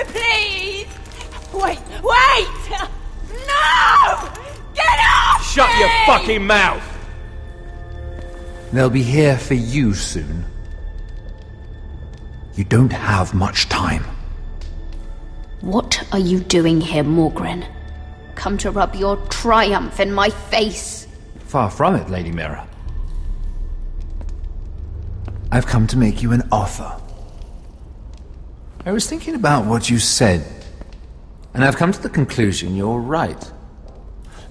Please! Wait! No! Get off! Shut your fucking mouth! They'll be here for you soon. You don't have much time. What are you doing here, Morgren? Come to rub your triumph in my face? Far from it, Lady Mira. I've come to make you an offer. I was thinking about what you said, and I've come to the conclusion you're right.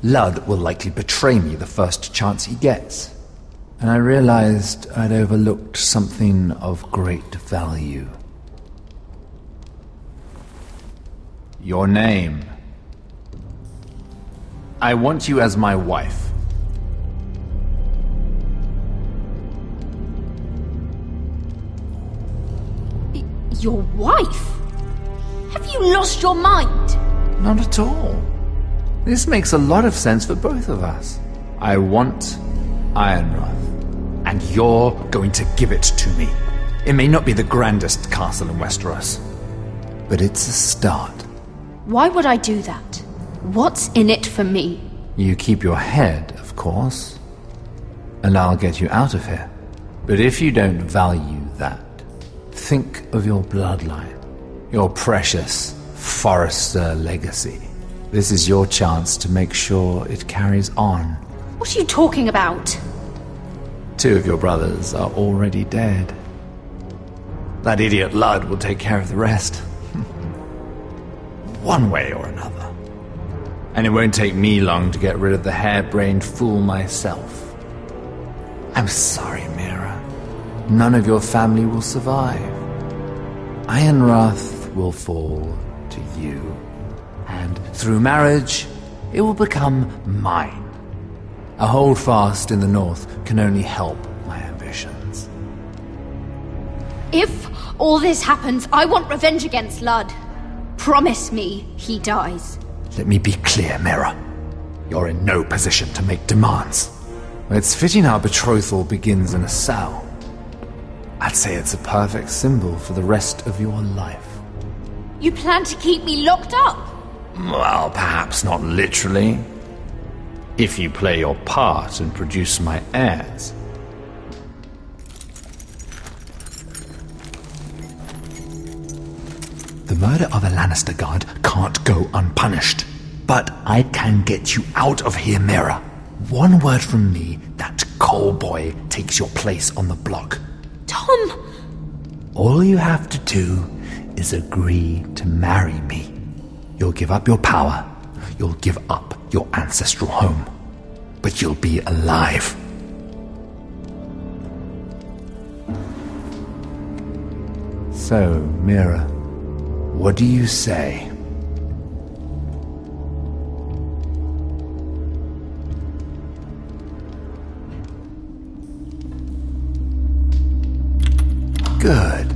Ludd will likely betray me the first chance he gets. And I realized I'd overlooked something of great value. Your name. I want you as my wife. Your wife? Have you lost your mind? Not at all. This makes a lot of sense for both of us. I want Ironrath, and you're going to give it to me. It may not be the grandest castle in Westeros, but it's a start. Why would I do that? What's in it for me? You keep your head, of course, and I'll get you out of here. But if you don't value that, think of your bloodline, your precious Forrester legacy. This is your chance to make sure it carries on. What are you talking about? 2 of your brothers are already dead. That idiot Ludd will take care of the rest. One way or another. And it won't take me long to get rid of the harebrained fool myself. I'm sorry, Mira. None of your family will survive. Ironrath will fall to you. And through marriage, it will become mine. A holdfast in the north can only help my ambitions. If all this happens, I want revenge against Ludd. Promise me he dies. Let me be clear, Mira. You're in no position to make demands. It's fitting our betrothal begins in a cell. I'd say it's a perfect symbol for the rest of your life. You plan to keep me locked up? Well, perhaps not literally. If you play your part and produce my heirs. The murder of a Lannister guard can't go unpunished. But I can get you out of here, Mira. One word from me, that coal boy takes your place on the block. Tom! All you have to do is agree to marry me. You'll give up your power. You'll give up your ancestral home. But you'll be alive. So, Mira, what do you say? Good.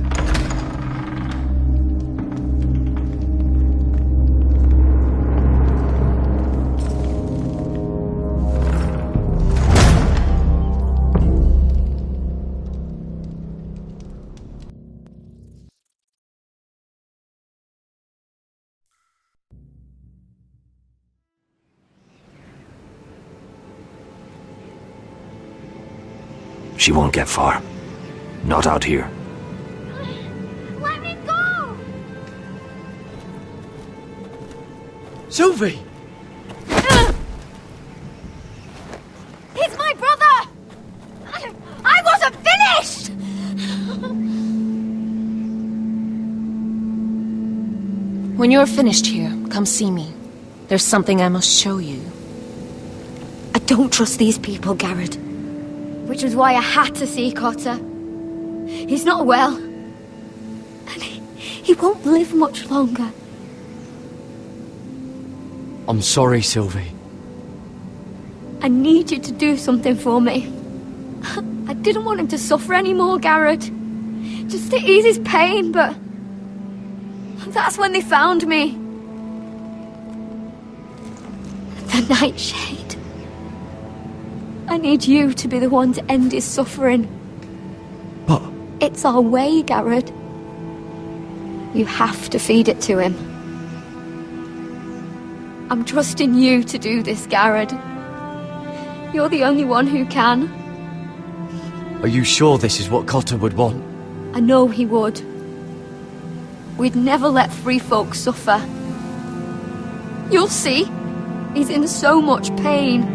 She won't get far. Not out here. Let me go! Sylvie! He's my brother! I wasn't finished! When you're finished here, come see me. There's something I must show you. I don't trust these people, Garrett. Which was why I had to see Cotter. He's not well. And he won't live much longer. I'm sorry, Sylvie. I need you to do something for me. I didn't want him to suffer anymore, Garrett. Just to ease his pain, but... that's when they found me. The Nightshade. I need you to be the one to end his suffering. But... it's our way, Garrett. You have to feed it to him. I'm trusting you to do this, Garrett. You're the only one who can. Are you sure this is what Cotter would want? I know he would. We'd never let free folk suffer. You'll see. He's in so much pain.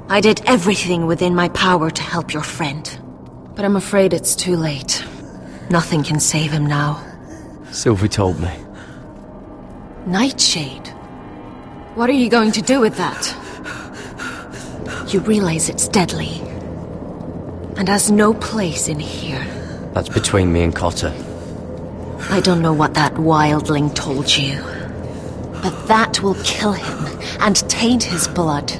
I did everything within my power to help your friend. But I'm afraid it's too late. Nothing can save him now. Sylvie told me. Nightshade? What are you going to do with that? You realize it's deadly, and has no place in here. That's between me and Cotter. I don't know what that wildling told you, but that will kill him and taint his blood.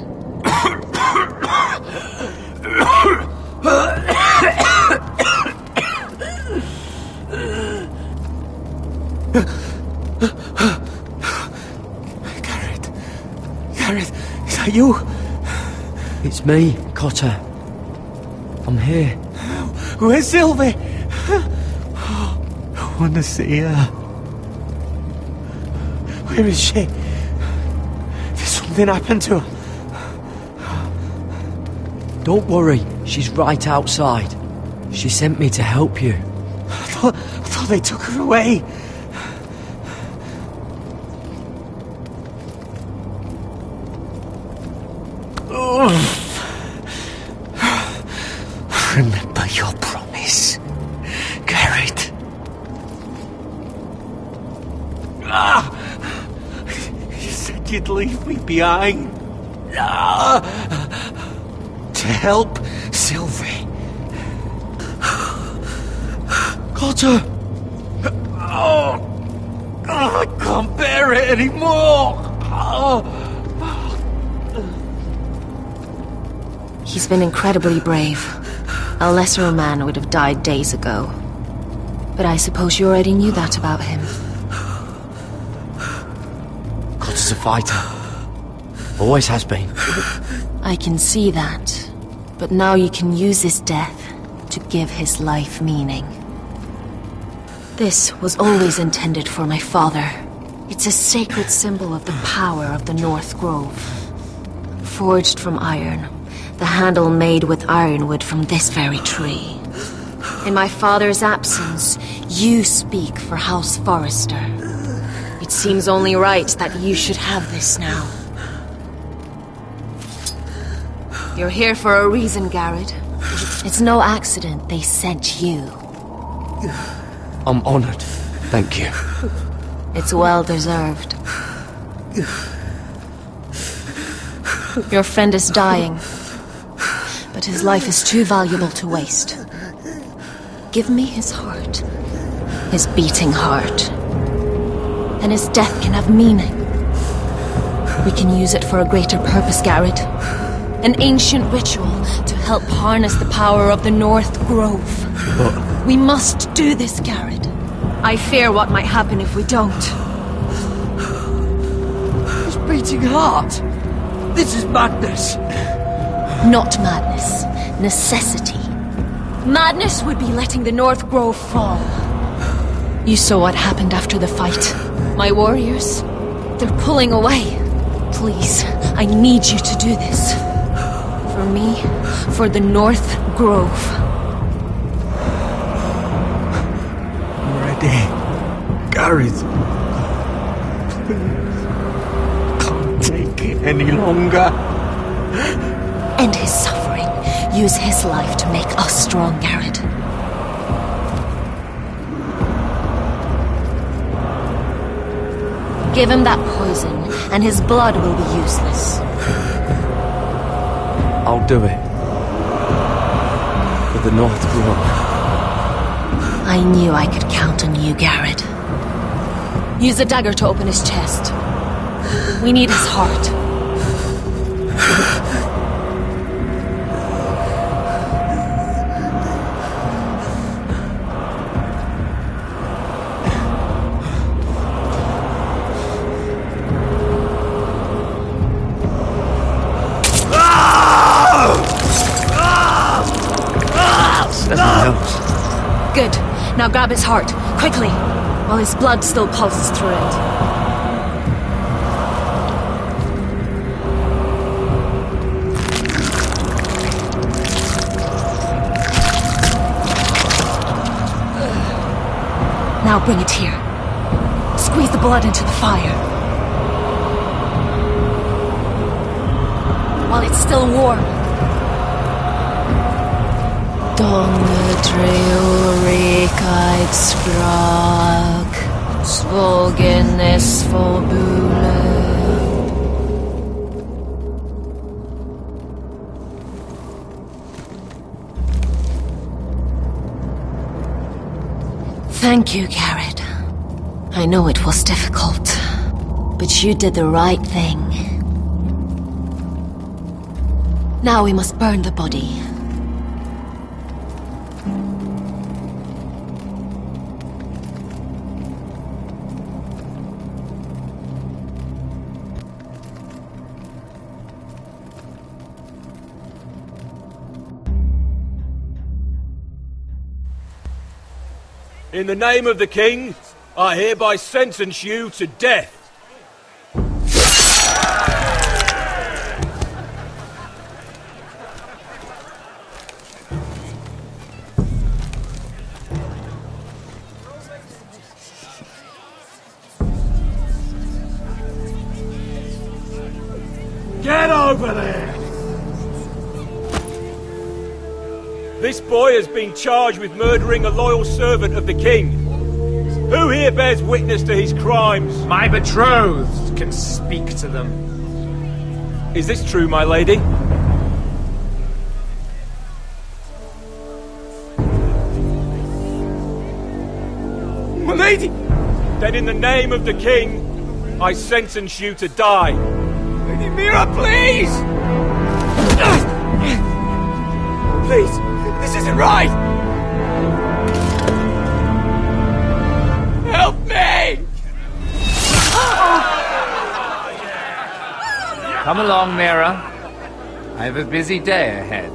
Gareth, is that you? It's me, Cotter. I'm here. Where's Sylvie? I want to see her. Where is she? Did something happen to her? Don't worry, she's right outside. She sent me to help you. I thought they took her away. Remember your promise, Garrett. You said you'd leave me behind. To help Sylvie. Cotter! I can't bear it anymore. He's been incredibly brave. A lesser man would have died days ago. But I suppose you already knew that about him. Cotter's a fighter. Always has been. I can see that. But now you can use his death to give his life meaning. This was always intended for my father. It's a sacred symbol of the power of the North Grove. Forged from iron, the handle made with ironwood from this very tree. In my father's absence, you speak for House Forrester. It seems only right that you should have this now. You're here for a reason, Garrett. It's no accident they sent you. I'm honored. Thank you. It's well deserved. Your friend is dying, but his life is too valuable to waste. Give me his heart. His beating heart. And his death can have meaning. We can use it for a greater purpose, Garrett. An ancient ritual to help harness the power of the North Grove. But we must do this, Garrett. I fear what might happen if we don't. His beating heart. This is madness. Not madness. Necessity. Madness would be letting the North Grove fall. You saw what happened after the fight. My warriors, they're pulling away. Please, I need you to do this. For me, for the North Grove. I'm ready. Gareth. Please. Can't take it any longer. End his suffering. Use his life to make us strong, Garrett. Give him that poison, and his blood will be useless. I'll do it. For the North Grove. I knew I could count on you, Garrett. Use the dagger to open his chest. We need his heart. Good. Now grab his heart, quickly, while his blood still pulses through it. Now bring it here. Squeeze the blood into the fire. While it's still warm. Donge dreul rekaid sprag. Volgenes Forbule. Thank you, Garrett. I know it was difficult, but you did the right thing. Now we must burn the body. In the name of the king, I hereby sentence you to death. Get over there! This boy has been charged with murdering a loyal servant of the king. Who here bears witness to his crimes? My betrothed can speak to them. Is this true, my lady? My lady! Then in the name of the king, I sentence you to die. Lady Mira, please! Please, this isn't right! Help me! Come along, Mira. I have a busy day ahead.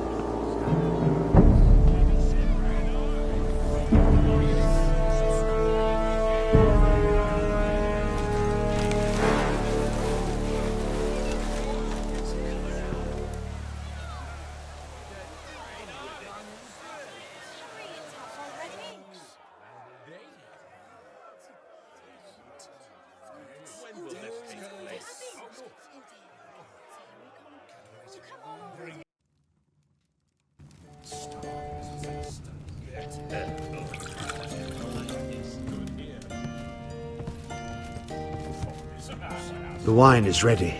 The wine is ready.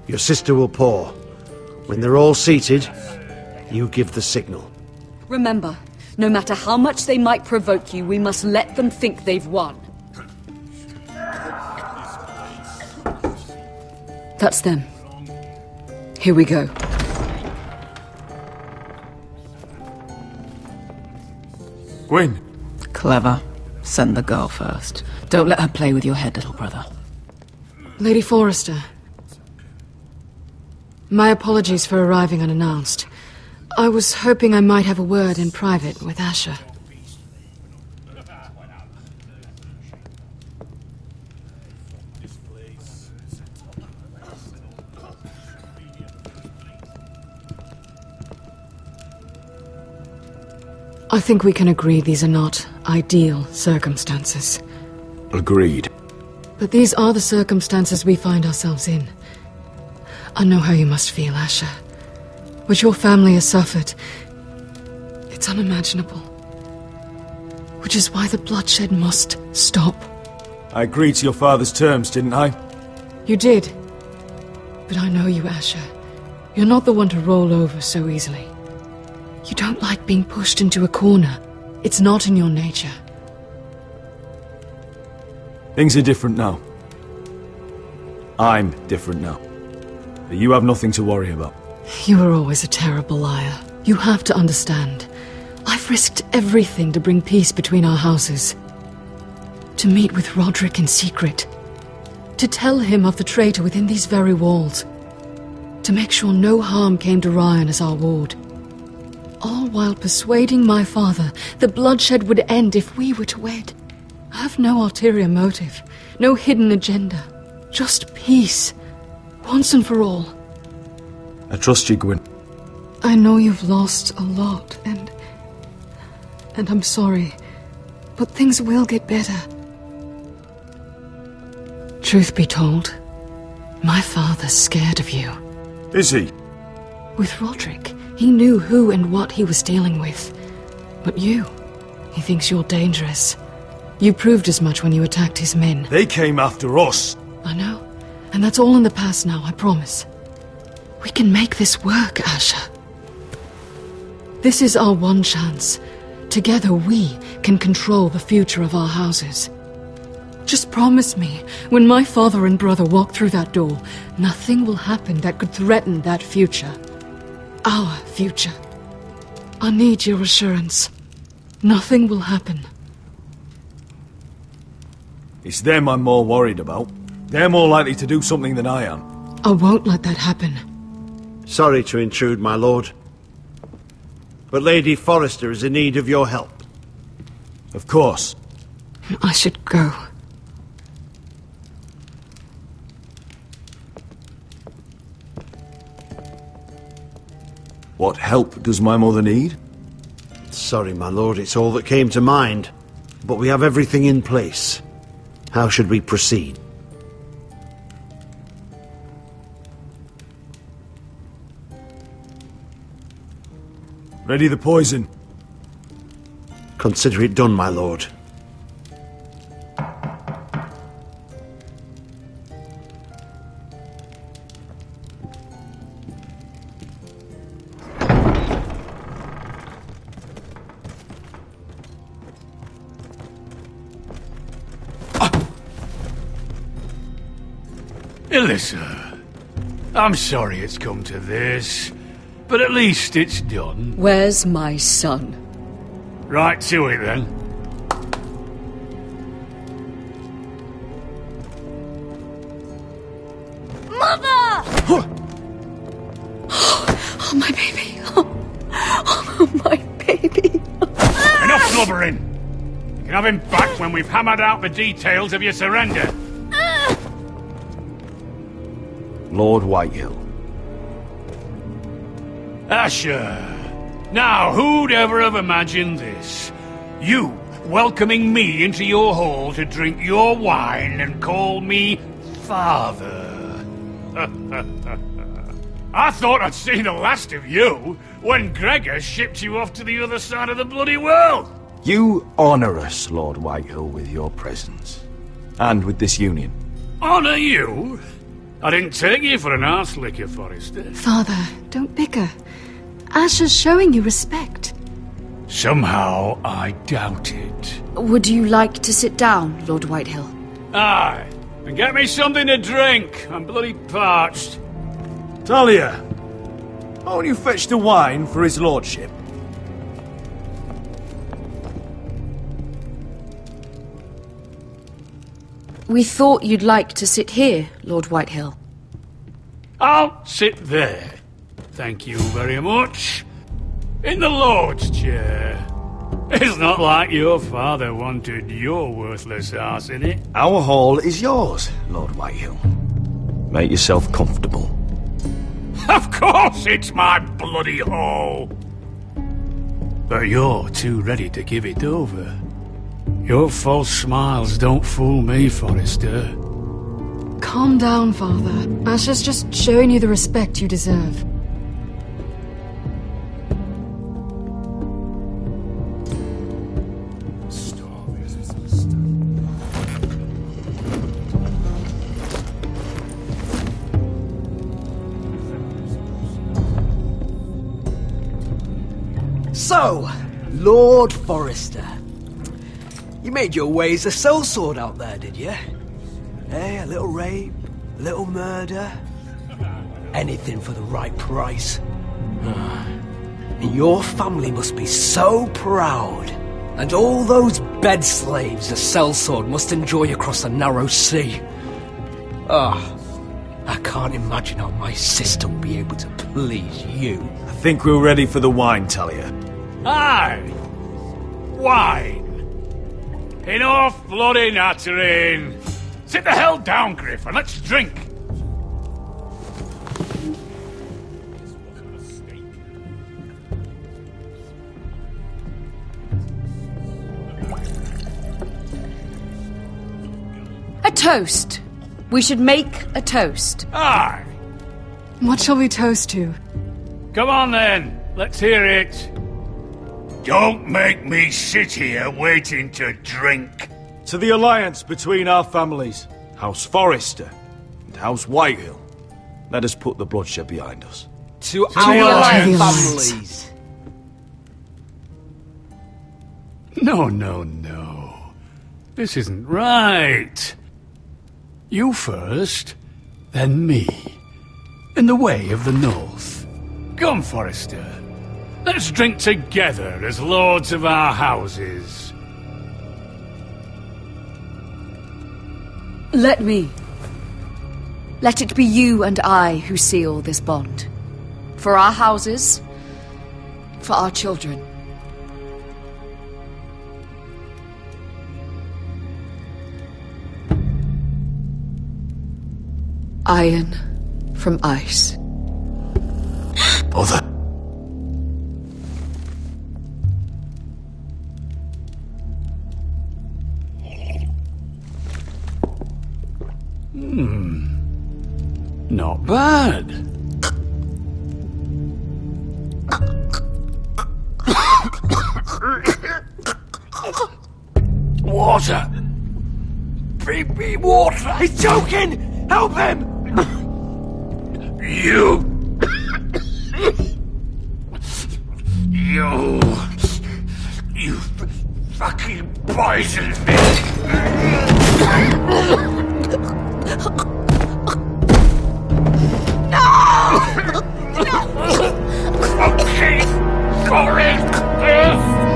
Your sister will pour. When they're all seated, you give the signal. Remember, no matter how much they might provoke you, we must let them think they've won. That's them. Here we go. Gwyn. Clever. Send the girl first. Don't let her play with your head, little brother. Lady Forrester. My apologies for arriving unannounced. I was hoping I might have a word in private with Asher. I think we can agree these are not ideal circumstances. Agreed. But these are the circumstances we find ourselves in. I know how you must feel, Asher. What your family has suffered, it's unimaginable. Which is why the bloodshed must stop. I agreed to your father's terms, didn't I? You did. But I know you, Asher. You're not the one to roll over so easily. You don't like being pushed into a corner. It's not in your nature. Things are different now. I'm different now. But you have nothing to worry about. You were always a terrible liar. You have to understand. I've risked everything to bring peace between our houses. To meet with Roderick in secret. To tell him of the traitor within these very walls. To make sure no harm came to Ryan as our ward. All while persuading my father that bloodshed would end if we were to wed. I have no ulterior motive, no hidden agenda. Just peace, once and for all. I trust you, Gwyn. I know you've lost a lot, and I'm sorry, but things will get better. Truth be told, my father's scared of you. Is he? With Roderick, he knew who and what he was dealing with. But you, he thinks you're dangerous. You proved as much when you attacked his men. They came after us. I know. And that's all in the past now, I promise. We can make this work, Asher. This is our one chance. Together we can control the future of our houses. Just promise me, when my father and brother walk through that door, nothing will happen that could threaten that future. Our future. I need your assurance. Nothing will happen. It's them I'm more worried about. They're more likely to do something than I am. I won't let that happen. Sorry to intrude, my lord. But Lady Forrester is in need of your help. Of course. I should go. What help does my mother need? Sorry, my lord, it's all that came to mind. But we have everything in place. How should we proceed? Ready the poison. Consider it done, my lord. Alyssa, I'm sorry it's come to this, but at least it's done. Where's my son? Right to it, then. Mother! Oh, my baby. Oh, my baby. Enough blubbering! You can have him back when we've hammered out the details of your surrender. Lord Whitehill. Asher. Now, who'd ever have imagined this? You welcoming me into your hall to drink your wine and call me father. I thought I'd seen the last of you when Gregor shipped you off to the other side of the bloody world. You honour us, Lord Whitehill, with your presence. And with this union. Honour you? I didn't take you for an arse licker, Forrester. Father, don't bicker. Asher's showing you respect. Somehow I doubt it. Would you like to sit down, Lord Whitehill? Aye, and get me something to drink. I'm bloody parched. Talia, won't you fetch the wine for his lordship? We thought you'd like to sit here, Lord Whitehill. I'll sit there. Thank you very much. In the Lord's chair. It's not like your father wanted your worthless arse in it. Our hall is yours, Lord Whitehill. Make yourself comfortable. Of course it's my bloody hall. But you're too ready to give it over. Your false smiles don't fool me, Forrester. Calm down, Father. Asher's just showing you the respect you deserve. So, Lord Forrester. You made your way as a sellsword out there, did you? Eh, a little rape, a little murder. Anything for the right price. And your family must be so proud. And all those bed slaves a sellsword must enjoy across the narrow sea. I can't imagine how my sister will be able to please you. I think we're ready for the wine, Talia. Aye! Wine! Enough bloody nattering! Sit the hell down, Griff, and let's drink! A toast. We should make a toast. Aye! What shall we toast to? Come on then, let's hear it. Don't make me sit here waiting to drink. To the alliance between our families, House Forrester and House Whitehill. Let us put the bloodshed behind us. To our alliance. families. No, no, no. This isn't right. You first, then me. In the way of the North. Come, Forrester. Let's drink together as lords of our houses. Let me. Let it be you and I who seal this bond. For our houses, for our children. Iron from ice. Bother. Not bad. Water. Bring me water. He's choking! Help him! You fucking poisoned me! Okay, correct!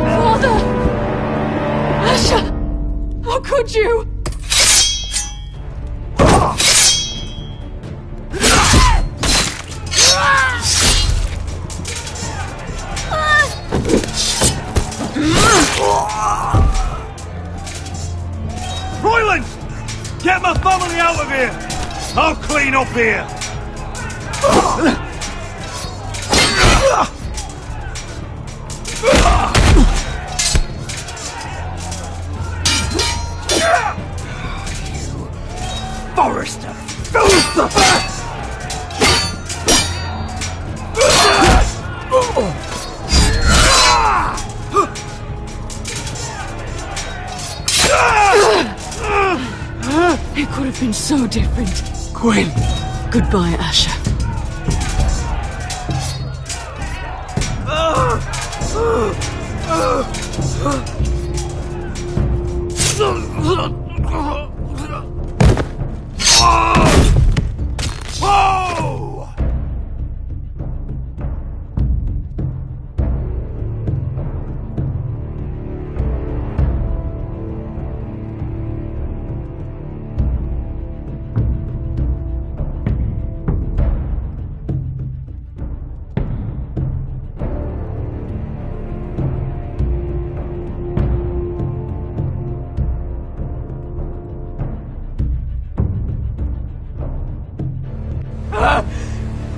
Father! Asher! How could you? Royland! Get my family out of here! I'll clean up here! Forrester! Filth! It could have been so different. Gwyn. Goodbye, Asher. Whoa!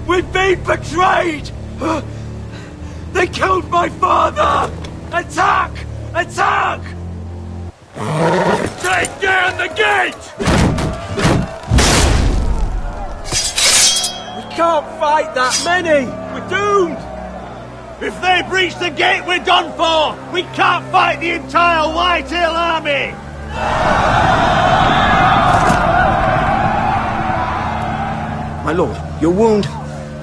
We've been betrayed! They killed my father! Attack! Attack! Take down the gate! We can't fight that many! We're doomed! If they breach the gate, we're done for! We can't fight the entire Whitehill army! My lord, your wound.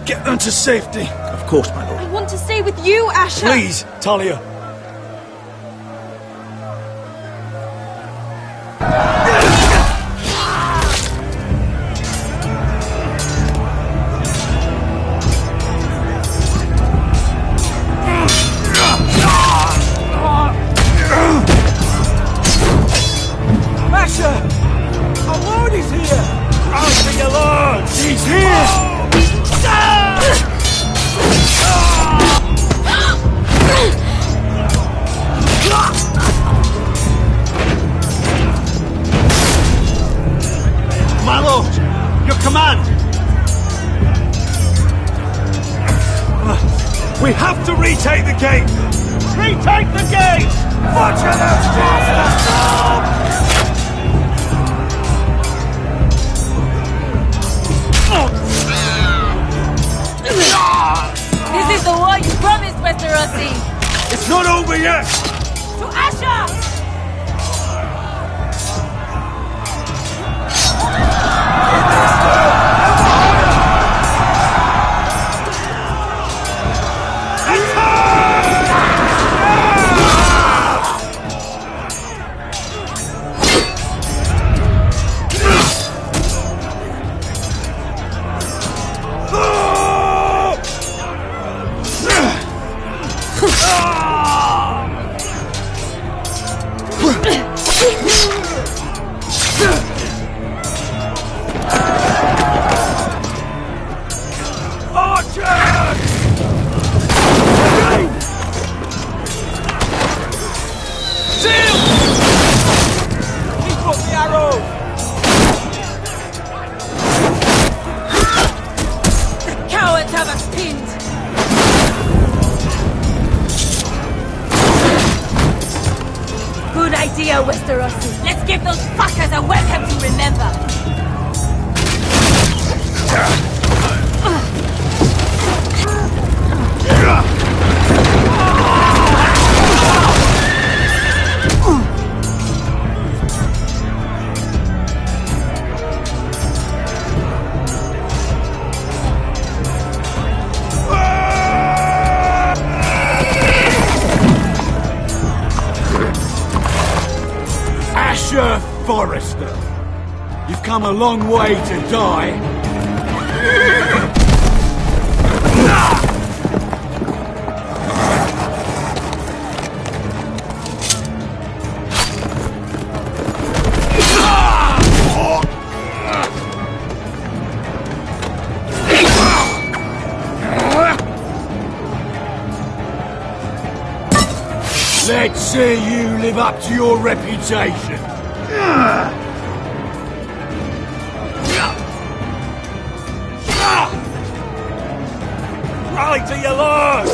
Get them to safety. Of course, my lord. I want to stay with you, Asher! Please, Talia. Asher! Our lord is here! I'll be your lord! He's here! My lord, your command! We have to retake the gate! Retake the gate! Butcher those bastards! This is the war you promised, Westerosi! It's not over yet! To Asher! farewell, Westerosi. Let's give those fuckers a welcome to remember. Asher Forrester, you've come a long way to die. Let's see you live up to your reputation. Rally to your lord!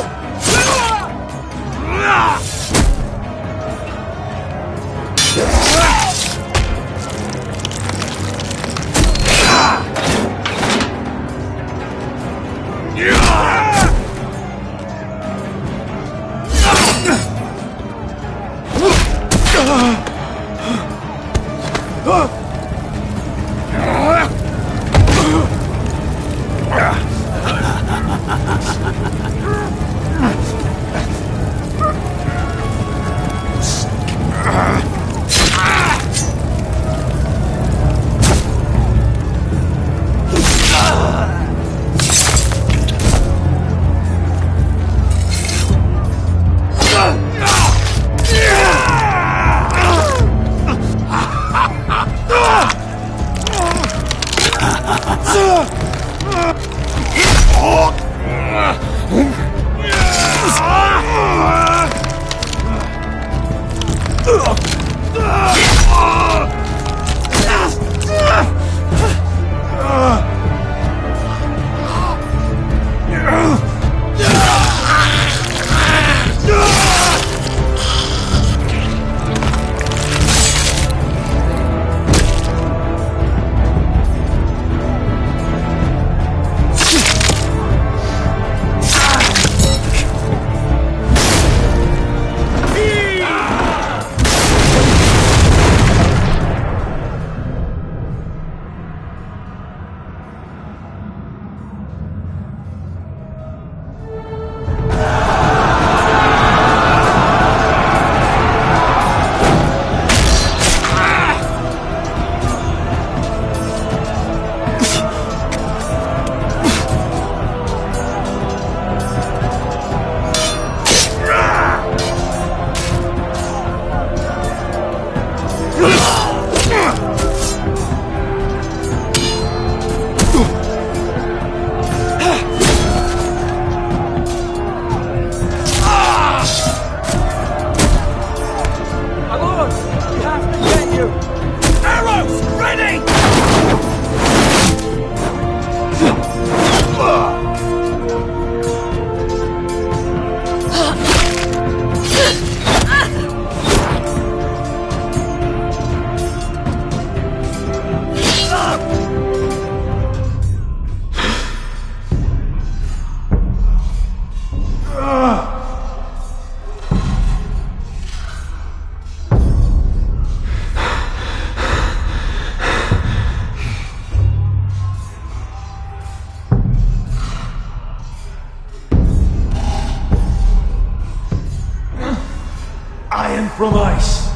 Iron from ice.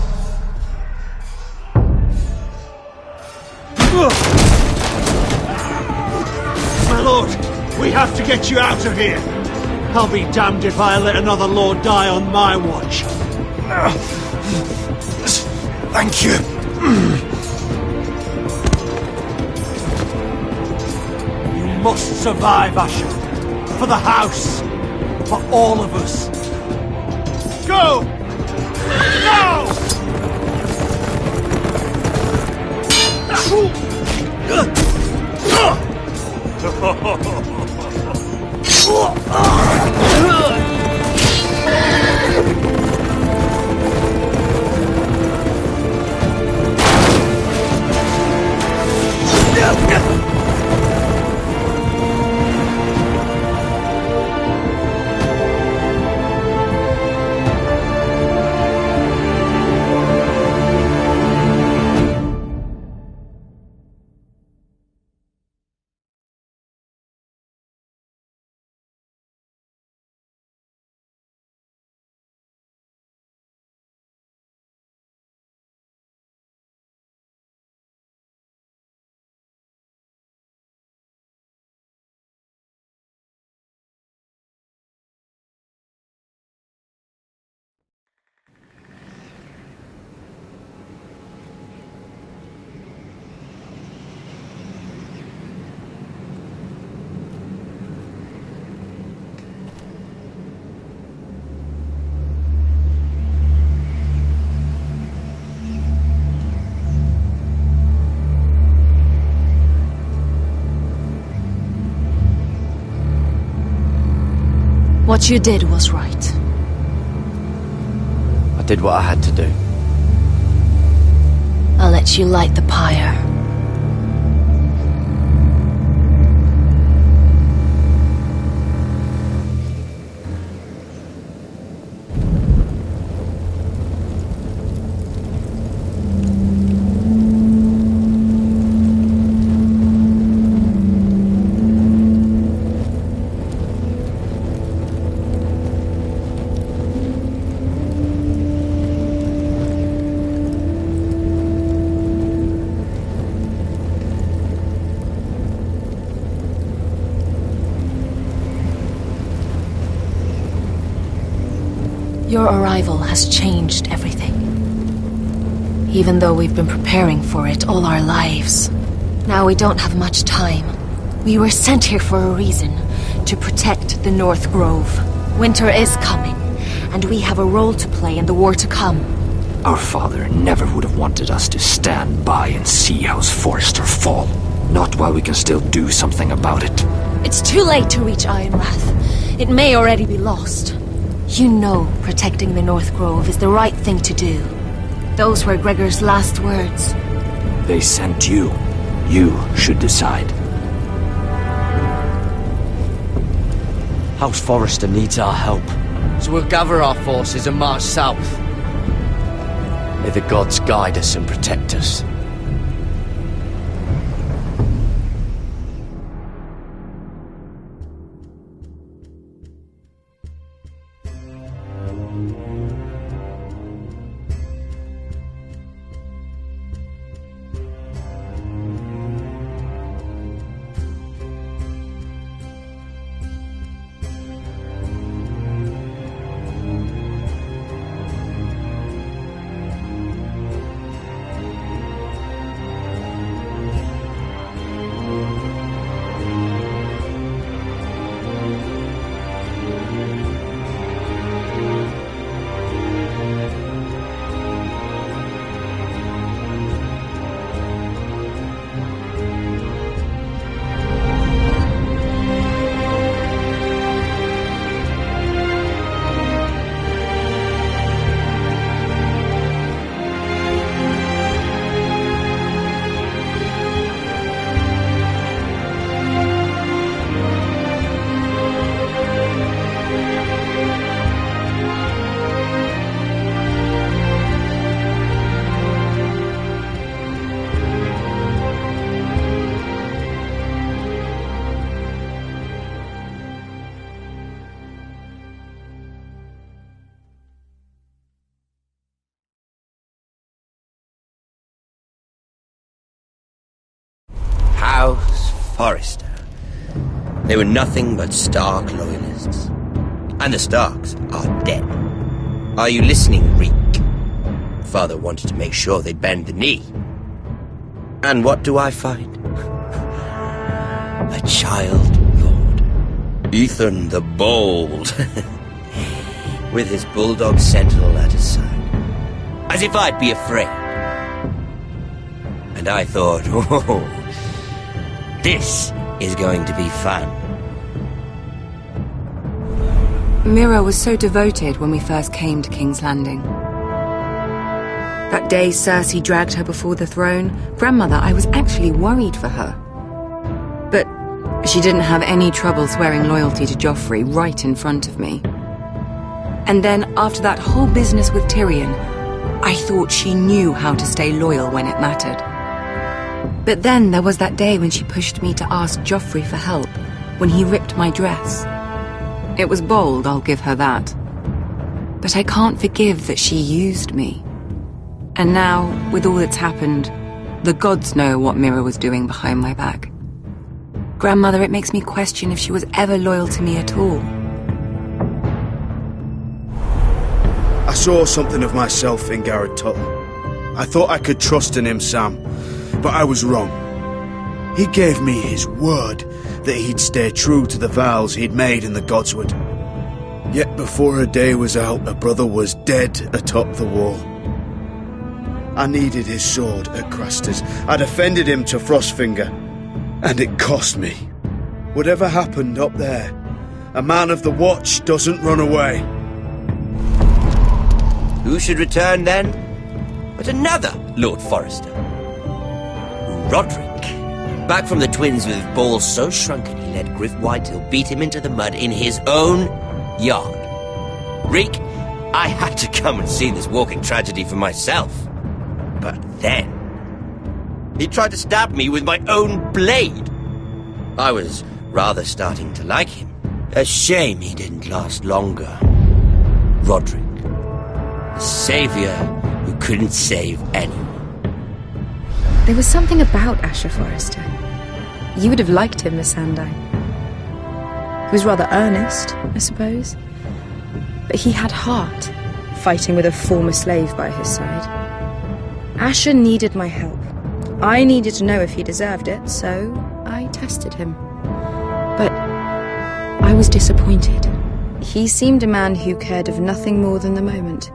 My lord, we have to get you out of here. I'll be damned if I let another lord die on my watch. Thank you. You must survive, Asher. For the house. For all of us. Go! Now! What you did was right. I did what I had to do. I'll let you light the pyre. Your arrival has changed everything. Even though we've been preparing for it all our lives. Now we don't have much time. We were sent here for a reason. To protect the North Grove. Winter is coming, and we have a role to play in the war to come. Our father never would have wanted us to stand by and see House Forrester fall. Not while we can still do something about it. It's too late to reach Ironrath. It may already be lost. You know protecting the North Grove is the right thing to do. Those were Gregor's last words. They sent you. You should decide. House Forrester needs our help. So we'll gather our forces and march south. May the gods guide us and protect us. House Forrester. They were nothing but Stark loyalists. And the Starks are dead. Are you listening, Reek? Father wanted to make sure they'd bend the knee. And what do I find? A child lord. Ethan the Bold. With his bulldog sentinel at his side. As if I'd be afraid. And I thought, oh, this is going to be fun. Mira was so devoted when we first came to King's Landing. That day Cersei dragged her before the throne, Grandmother, I was actually worried for her. But she didn't have any trouble swearing loyalty to Joffrey right in front of me. And then, after that whole business with Tyrion, I thought she knew how to stay loyal when it mattered. But then there was that day when she pushed me to ask Joffrey for help, when he ripped my dress. It was bold, I'll give her that. But I can't forgive that she used me. And now, with all that's happened, the gods know what Mira was doing behind my back. Grandmother, it makes me question if she was ever loyal to me at all. I saw something of myself in Garrett Tuttle. I thought I could trust in him, Sam, but I was wrong. He gave me his word that he'd stay true to the vows he'd made in the Godswood. Yet before a day was out, a brother was dead atop the wall. I needed his sword at Craster's. I defended him to Frostfinger, and it cost me. Whatever happened up there, A man of the Watch doesn't run away. Who should return then? But another Lord Forrester. Roderick. Back from the twins with balls so shrunken he let Griff Whitehill beat him into the mud in his own yard. Reek, I had to come and see this walking tragedy for myself. But then... he tried to stab me with my own blade. I was rather starting to like him. A shame he didn't last longer. Roderick. The saviour who couldn't save anyone. There was something about Asher Forrester. You would have liked him, Miss Sandine. He was rather earnest, I suppose. But he had heart, fighting with a former slave by his side. Asher needed my help. I needed to know if he deserved it, so I tested him. But I was disappointed. He seemed a man who cared of nothing more than the moment.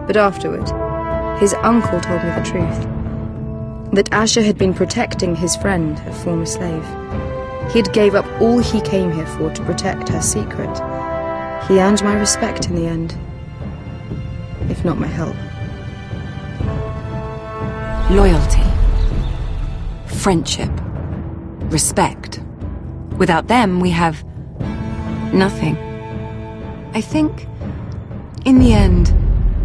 But afterward, his uncle told me the truth. That Asher had been protecting his friend, a former slave. He had gave up all he came here for to protect her secret. He earned my respect in the end, if not my help. Loyalty. Friendship. Respect. Without them, we have... nothing. I think, in the end,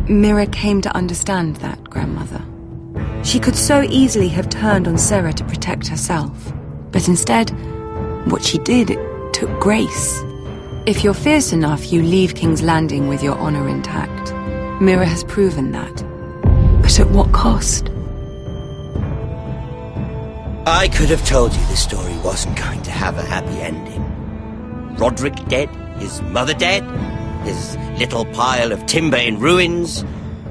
Mira came to understand that, Grandmother. She could so easily have turned on Sarah to protect herself. But instead, what she did, it took grace. If you're fierce enough, you leave King's Landing with your honor intact. Mira has proven that. But at what cost? I could have told you this story wasn't going to have a happy ending. Roderick dead, his mother dead, his little pile of timber in ruins.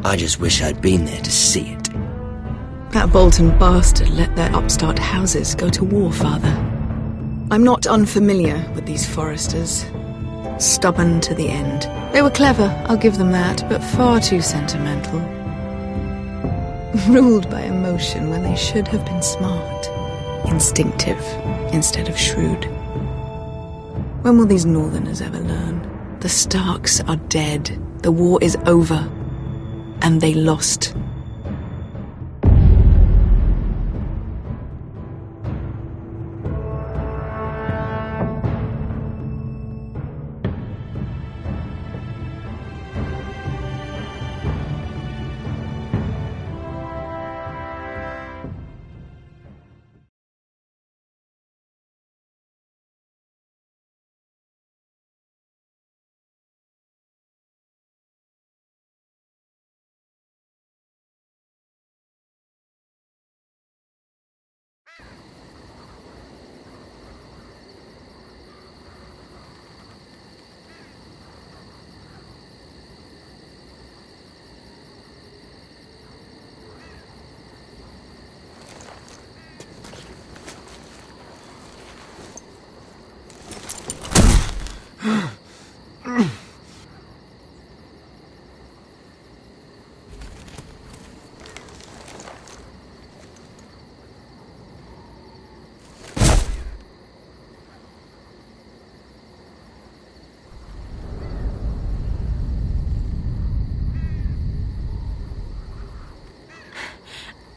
I just wish I'd been there to see it. That Bolton bastard let their upstart houses go to war, Father. I'm not unfamiliar with these Forresters. Stubborn to the end. They were clever, I'll give them that, but far too sentimental. Ruled by emotion when they should have been smart. Instinctive instead of shrewd. When will these Northerners ever learn? The Starks are dead. The war is over. And they lost.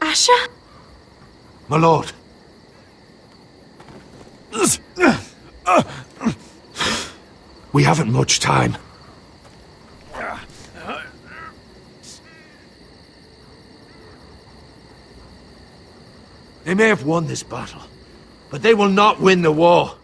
Asher? My lord. We haven't much time. They may have won this battle, but they will not win the war.